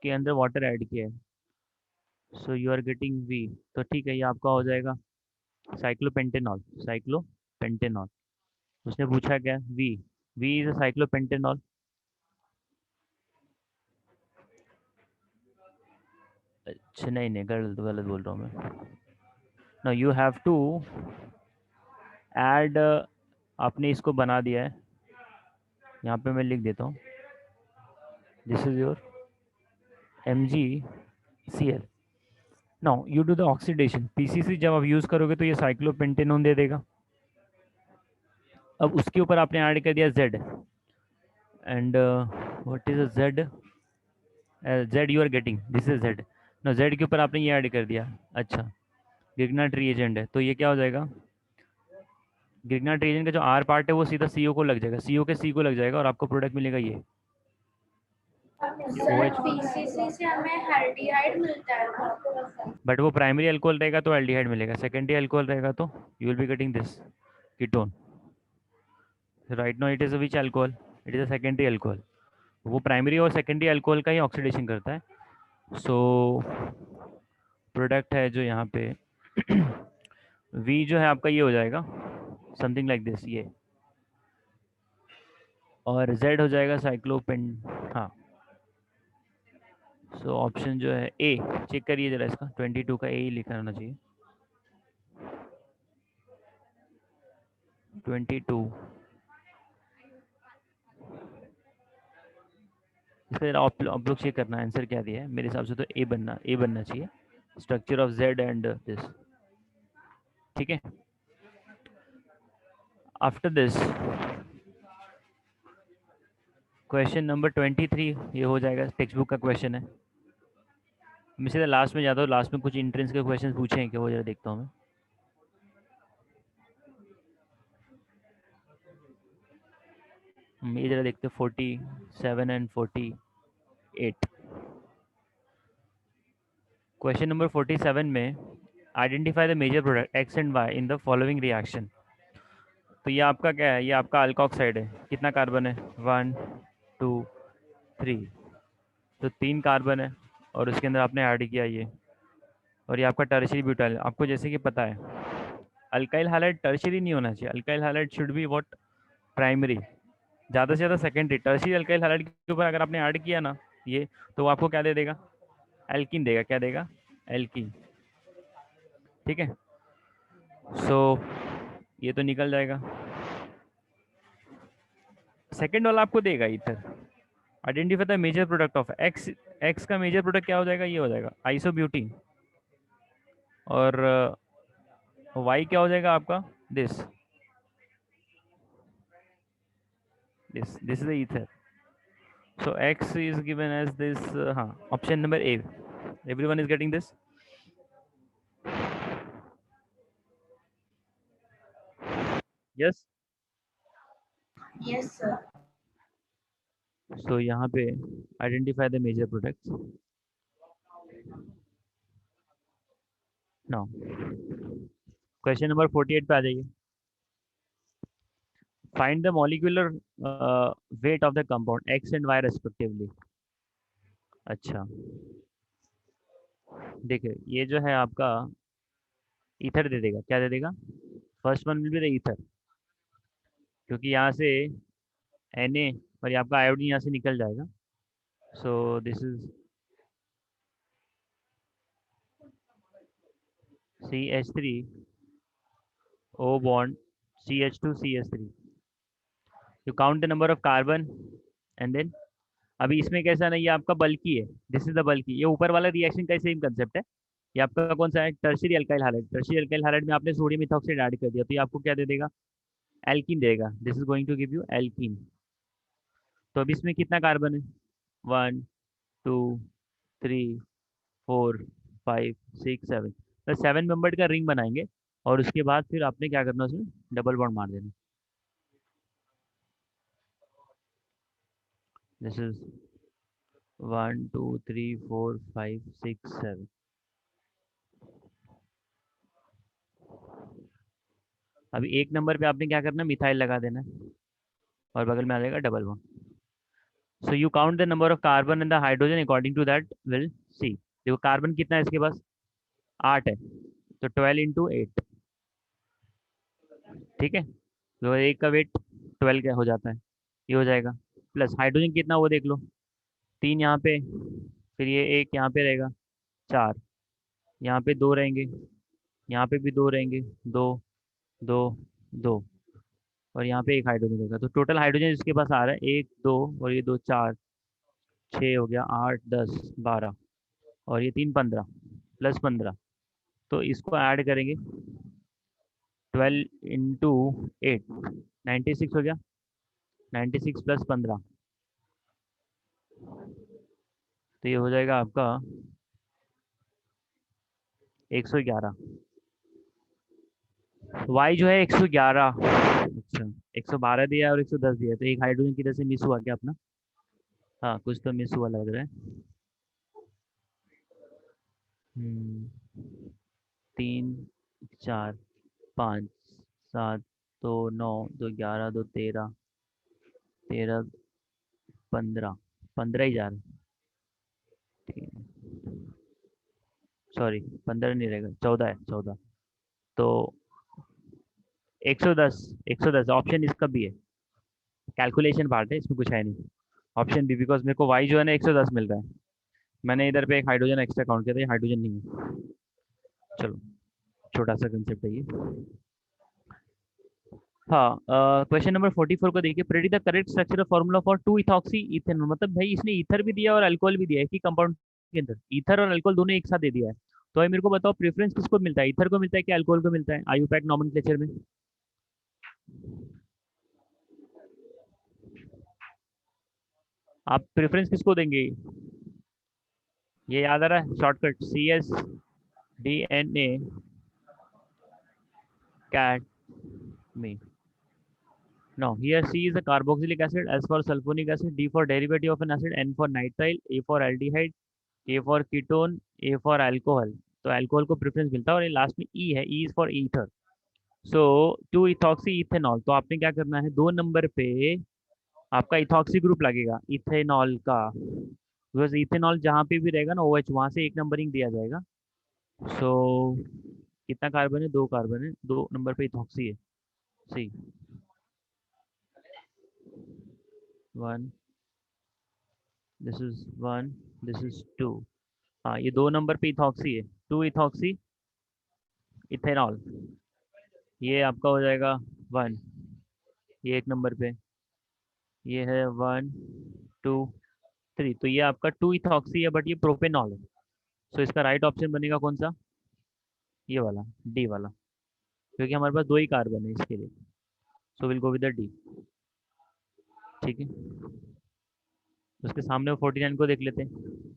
के अंदर वाटर ऐड किया है, so you are getting V। तो ठीक है, ये आपका हो जाएगा साइक्लोपेंटेनॉल। साइक्लोपेंटेनॉल, उसने पूछा क्या, V इज अ साइक्लोपेंटेनॉल। अच्छा नहीं नहीं, गलत गलत बोल रहा हूँ मैं। No, you have to add, आपने इसको बना दिया है, यहाँ पे मैं लिख देता हूँ, this is your MgCl। Now you do the oxidation, PCC जब आप यूज़ करोगे तो ये साइक्लोपेंटेनॉन दे देगा। अब उसके ऊपर आपने ऐड कर दिया Z, and what is Z, Z you are getting, this is Z। No, Z के ऊपर आपने ये ऐड कर दिया। अच्छा, गिगनाट रिएजेंट है, तो ये क्या हो जाएगा, गिगनाट रिएजेंट का जो R पार्ट है वो सीधा CO को लग जाएगा, CO के C को लग जाएगा, और आपको प्रोडक्ट मिलेगा ये सर OH। पीसीसी से हमें हाइड्राइड मिलता है ना। बट वो प्राइमरी अल्कोहल रहेगा तो एल्डिहाइड मिलेगा, सेकेंडरी अल्कोहल रहेगा तो you will be getting this ketone. Right now it is a which alcohol, it is a secondary alcohol. वो प्राइमरी और सेकेंडरी अल्कोहल का ही ऑक्सीडेशन करता है। सो प्रोडक्ट है जो यहाँ पे V जो है आपका ये हो जाएगा समथिंग लाइक दिस ये, और Z हो जाएगा साइक्लोपेन। हाँ, सो ऑप्शन जो है ए, चेक करिए जरा इसका, 22 का ए ही लिखा होना चाहिए, 22। इसका आप लोग चेक करना आंसर क्या दिया है, मेरे हिसाब से तो ए बनना चाहिए, structure of Z and this, ठीक है। आफ्टर दिस क्वेश्चन नंबर 23, ये हो जाएगा, टेक्स्ट बुक का क्वेश्चन है। मैं सीधा लास्ट में जाता हूँ, लास्ट में कुछ इंट्रेंस के क्वेश्चन पूछे हैं क्या, वो जरा देखता हूँ मैं। ये जरा देखते 47 एंड 48। क्वेश्चन नंबर 47 में, identify the major product X and Y in the following reaction. तो ये आपका क्या है, ये आपका अल्कोक्साइड है, कितना कार्बन है, 1 2 3, तो 3 कार्बन है, और उसके अंदर आपने ऐड किया ये, और ये आपका टर्शरी ब्यूटाइल। आपको जैसे कि पता है अल्काइल हाइलाइट टर्शरी नहीं होना चाहिए, alkyl highlight should be what, primary, ज़्यादा से ज़्यादा सेकेंडरी। टर्शरी अल्काइल हाइलाइट के ऊपर अगर आपने ऐड किया ना ये, तो वो आपको क्या दे देगा, एल्किन देगा, क्या देगा, एल्किन, ठीक है। सो ये तो निकल जाएगा, सेकेंड वाला आपको देगा either, identify the major product of X. X का मेजर प्रोडक्ट क्या हो जाएगा, ये हो जाएगा आइसोब्यूटीन। और वाई क्या हो जाएगा आपका, this this is the ether. So X is given as this, option number A. Everyone is getting this? Yes. Yes, sir. So यहाँ पे identify the major products. Now, question number 48 पे आ जाइए. Find the molecular weight of the compound X and Y respectively. अच्छा, देखिए ये जो है आपका ईथर दे देगा, क्या दे देगा, first one will be the ether, क्योंकि यहाँ से Na और ये आपका आयोडीन यहाँ से निकल जाएगा. So this is CH3 O bond CH2 CH3. You count the number of carbon and then, अभी इसमें कैसा नहीं, ये आपका बल्कि है, दिस इज द बल्कि. ये ऊपर वाला रिएक्शन का सेम कंसेप्ट है. ये आपका कौन सा है, tertiary alkyl hydride. Tertiary alkyl hydride में आपने सोडियम इथॉक्साइड ऐड कर दिया, तो ये आपको क्या दे देगा, एल्कीन देगा. This is going to give you alkene. तो अभी इसमें कितना कार्बन है, 1 2 3 4 5 6 7. तो 7 मेंबर्ड का रिंग बनाएंगे और उसके बाद फिर आपने क्या करना, उसमें डबल बॉन्ड मार देना. This is 1 2 3 4 5 6 7. अभी एक नंबर पे आपने क्या करना, मिथाइल लगा देना और बगल में आ जाएगा double bond. So you count the number of carbon and the hydrogen according to that will see. देखो कार्बन कितना है इसके पास, 8 है, तो 12 इंटू 8. ठीक है, तो एक का वेट 12 का हो जाता है, ये हो जाएगा. प्लस हाइड्रोजन कितना वो देख लो, 3 यहाँ पे, फिर ये एक यहाँ पे रहेगा, 4 यहाँ पे, 2 रहेंगे, यहाँ पे भी 2 रहेंगे, 2 2 2, और यहाँ पे एक हाइड्रोजन रहेगा. तो टोटल हाइड्रोजन इसके पास आ रहा है 1 2 और ये 2 4 6 हो गया, 8 10 12 और ये 3 15 प्लस 15. तो इसको ऐड करेंगे, 12 इंटू 8 96 हो गया, 96 प्लस 15, तो ये हो जाएगा आपका 111. वाई जो है 111. अच्छा, 112 दिया और 110 दिया, तो एक हाइड्रोजन किधर से मिस हुआ क्या अपना, हाँ कुछ तो मिस हुआ लग रहा है. 3 4 5 7 2 9 2 11 2 13 13 15 15 ही जा रहा है. सॉरी 15 नहीं रहेगा, 14 है, 14. तो 110, 110 ऑप्शन इसका भी है, कैलकुलेशन पार्ट है, इसमें कुछ है नहीं. ऑप्शन बी, बिकॉज मेरे को वाई जो है ना 110 मिल रहा है, मैंने इधर पे एक हाइड्रोजन एक्स्ट्रा काउंट किया था, ये हाइड्रोजन नहीं है. चलो, छोटा सा कंसेप्ट है ये. हाँ, क्वेश्चन नंबर 44 को देखिए. Predict the correct structural formula for 2 ethoxy ethanol. मतलब भाई इसने ईथर भी दिया और अल्कोहल भी दिया है कि कंपाउंड के अंदर, ईथर और अल्कोहल दोनों एक साथ दे दिया है. तो ये मेरे को बताओ प्रेफरेंस किसको मिलता है, ईथर को मिलता है कि अल्कोहल को मिलता है, आईयूपैक नॉमेनक्लेचर में. आप प्रेफरेंस किसको देंगे, ये याद आ रहा है shortcut, CS DNA cat me. Now here C is a carboxylic acid, S for sulfonic acid, D for derivative of an acid, N for nitrile, A for aldehyde, A for ketone, A for alcohol. तो alcohol को preference मिलता है. और ये last में E है, E is for ether. So 2 ethoxy ethanol. तो आपने क्या करना है, 2 नंबर पे आपका इथॉक्सी ग्रुप लगेगा इथेनॉल का, बिकॉज इथेनॉल जहाँ पे भी रहेगा ना OH, वहाँ से एक नंबरिंग दिया जाएगा. सो कितना कार्बन है, 2 कार्बन है, 2 नंबर पे इथॉक्सी है, सी 1, दिस इज 1, दिस इज 2. हाँ, ये 2 नंबर पे इथॉक्सी है, 2 इथॉक्सी इथेनॉल. ये आपका हो जाएगा 1, ये एक नंबर पे, ये है 1 2 CH3, तो ये आपका 2 इथॉक्सी है, बट ये प्रोपेनॉल है। सो इसका राइट ऑप्शन बनेगा कौन सा? ये वाला, डी वाला, क्योंकि हमारे पास 2 ही कार्बन है इसके लिए। So will go with the D. ठीक है, उसके सामने 49 को देख लेते हैं।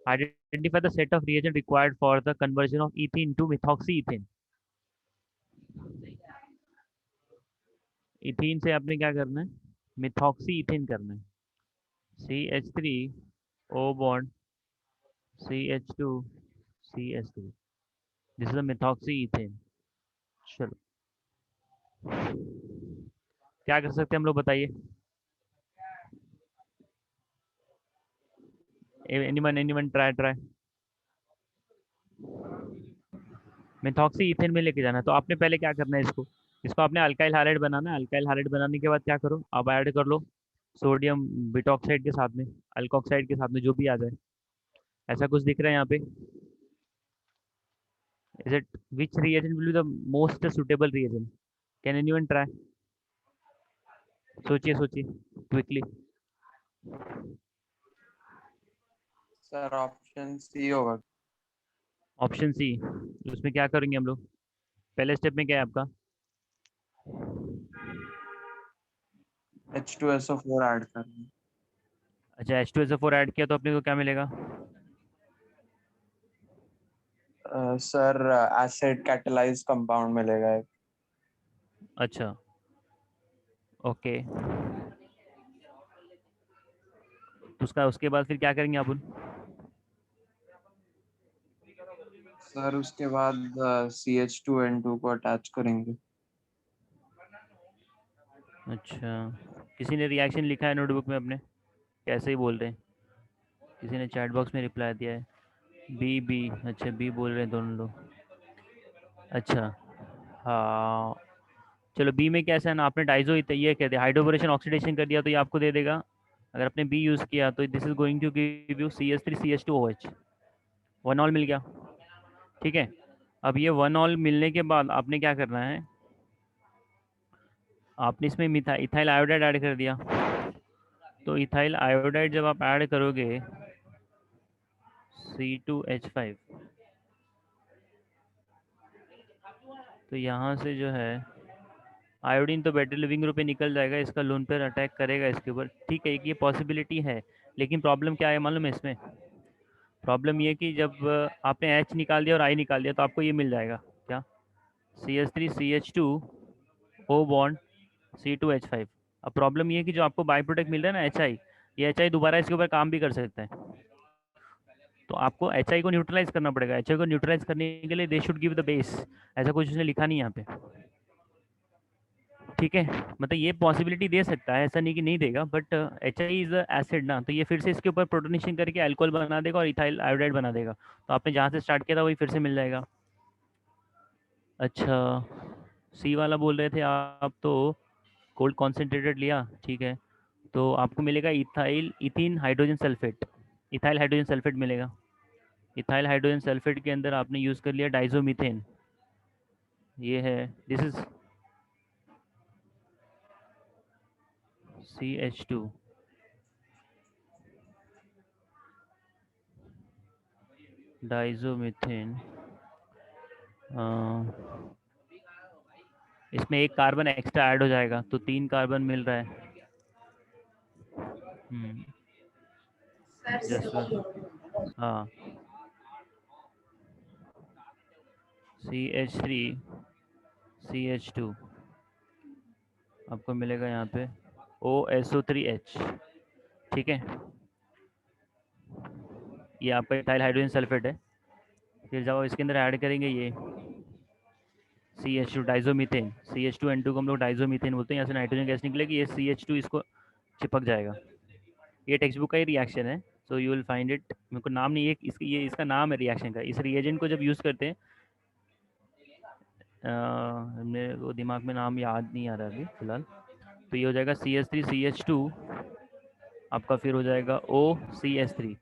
Identify the set of reagent required for the conversion of ethene to methoxy ethane. Ethene से आपने क्या करना है? मिथॉक्सी इथेन करना है। CH3 O bond CH2 CH3, this is a methoxy ethane. चलो, क्या कर सकते हैं हम लोग, बताइए। Anyone try. मिथॉक्सी इथेन में लेके जाना है, तो आपने पहले क्या करना है, इसको आपने अल्काइल हाइड्राइड बनाना है। अल्काइल हाइड्राइड बनाने के बाद क्या करो, आप ऐड कर लो सोडियम बिटॉक्साइड के साथ में, अल्कोक्साइड के साथ में, जो भी आ जाए। ऐसा कुछ दिख रहा है यहाँ पे? Is it which reagent will be the most suitable reagent? Can anyone try? सोचिए सोचिए क्विकली। सर ऑप्शन सी होगा। ऑप्शन सी, उसमें क्या करेंगे हम लोग? पहले स्टेप में क्या है आपका? H2SO4 ऐड करना। अच्छा, H2SO4 ऐड किया तो अपने को क्या मिलेगा? सर एसिड कैटालाइज कंपाउंड मिलेगा एक। अच्छा, ओके। तो उसके बाद फिर क्या करेंगे अपन? सर उसके बाद CH2N2 को अटैच करेंगे। अच्छा, किसी ने रिएक्शन लिखा है नोटबुक में अपने? कैसे ही बोल रहे हैं? किसी ने चैट बॉक्स में रिप्लाई दिया है, बी बी। अच्छा, बी बोल रहे हैं दोनों लोग। अच्छा, हाँ, चलो बी में कैसा है ना, आपने डाइजो ये कहते हैं हाइड्रोबोरेशन ऑक्सीडेशन कर दिया तो ये आपको दे देगा। अगर आपने बी यूज़ किया तो this is going to give you CH3CH2OH, 1 all मिल गया। ठीक है, अब ये 1 ऑल मिलने के बाद आपने क्या करना है, आपने इसमें इथाइल आयोडाइड ऐड कर दिया। तो इथाइल आयोडाइड जब आप ऐड करोगे C2H5, तो यहाँ से जो है आयोडीन तो बैटरी लिविंग ग्रुप पे निकल जाएगा, इसका लोन पेयर अटैक करेगा इसके ऊपर। ठीक है, एक ये पॉसिबिलिटी है, लेकिन प्रॉब्लम क्या है मालूम है इसमें? प्रॉब्लम ये कि जब आपने H निकाल दिया और I निकाल दिया तो आपको ये मिल जाएगा क्या? CH3CH2O bond C2H5। अब प्रॉब्लम ये है कि जो आपको बाई प्रोडक्ट मिल रहा है ना HI, ये HI दोबारा इसके ऊपर काम भी कर सकता है। तो आपको HI को न्यूट्रलाइज करना पड़ेगा। HI को न्यूट्रलाइज करने के लिए they should give the base, ऐसा कुछ उसने लिखा नहीं यहाँ पे। ठीक है, मतलब ये पॉसिबिलिटी दे सकता है, ऐसा नहीं कि नहीं देगा, बट HI इज एसिड ना, तो ये फिर से इसके ऊपर प्रोटोनेशन करके अल्कोहल बना देगा और इथाइल आयोडाइड बना देगा। तो आपने जहाँ से स्टार्ट किया था वही फिर से मिल जाएगा। अच्छा, सी वाला बोल रहे थे आप तो कोल्ड कॉन्सेंट्रेटेड लिया, ठीक है, तो आपको मिलेगा ethyl ethene hydrogen sulphate, ethyl hydrogen sulphate मिलेगा। इथाइल हाइड्रोजन सल्फेट के अंदर आपने यूज़ कर लिया डाइजोमीथेन, ये है, दिस इज CH2, डाइजोमीथेन। इसमें एक कार्बन एक्स्ट्रा ऐड हो जाएगा तो 3 कार्बन मिल रहा है। Sir just see. हाँ, CH3 CH2 आपको मिलेगा यहाँ पे OSO3H। ठीक है, ये आपका इथाइल हाइड्रोजन सल्फेट है। फिर जब आप इसके अंदर ऐड करेंगे ये CH2 डाइजोमीथेन, CH2N2 को हम लोग डाइजोमीथेन बोलते हैं, यहाँ से नाइट्रोजन गैस निकलेगी, ये CH2 इसको चिपक जाएगा। ये टेक्स्ट बुक का ही रिएक्शन है, so you will find it. मेरे को नाम नहीं है ये इसका नाम है रिएक्शन का। इस रिएजेंट को जब यूज़ करते हैं, मेरे को दिमाग में नाम याद नहीं आ रहा अभी फिलहाल, तो ये हो जाएगा CH3CH2 आपका, फिर हो जाएगा OCH3।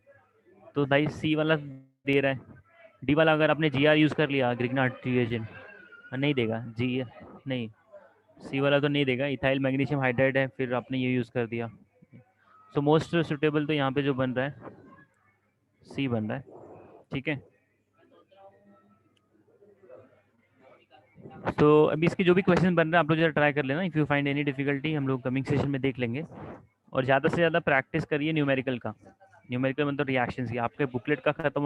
तो भाई सी वाला दे रहा है, डी वाला अगर आपने GR यूज़ कर लिया ग्रिग्नार्ड रिएजेंट, नहीं देगा जी, नहीं, सी वाला तो नहीं देगा। इथाइल मैग्नीशियम हाइड्राइड है, फिर आपने ये यूज़ कर दिया, सो मोस्ट सुटेबल तो यहाँ पे जो बन रहा है सी बन रहा है, ठीक है। तो अभी इसके जो भी क्वेश्चन बन रहे हैं आप लोग जरा ट्राई कर लेना। If you find any difficulty हम लोग कमिंग सेशन में देख लेंगे। और ज़्यादा से ज़्यादा प्रैक्टिस करिए न्यूमेरिकल का। न्यूमेरिकल मतलब रिएक्शंस की। आपके बुकलेट का खत्म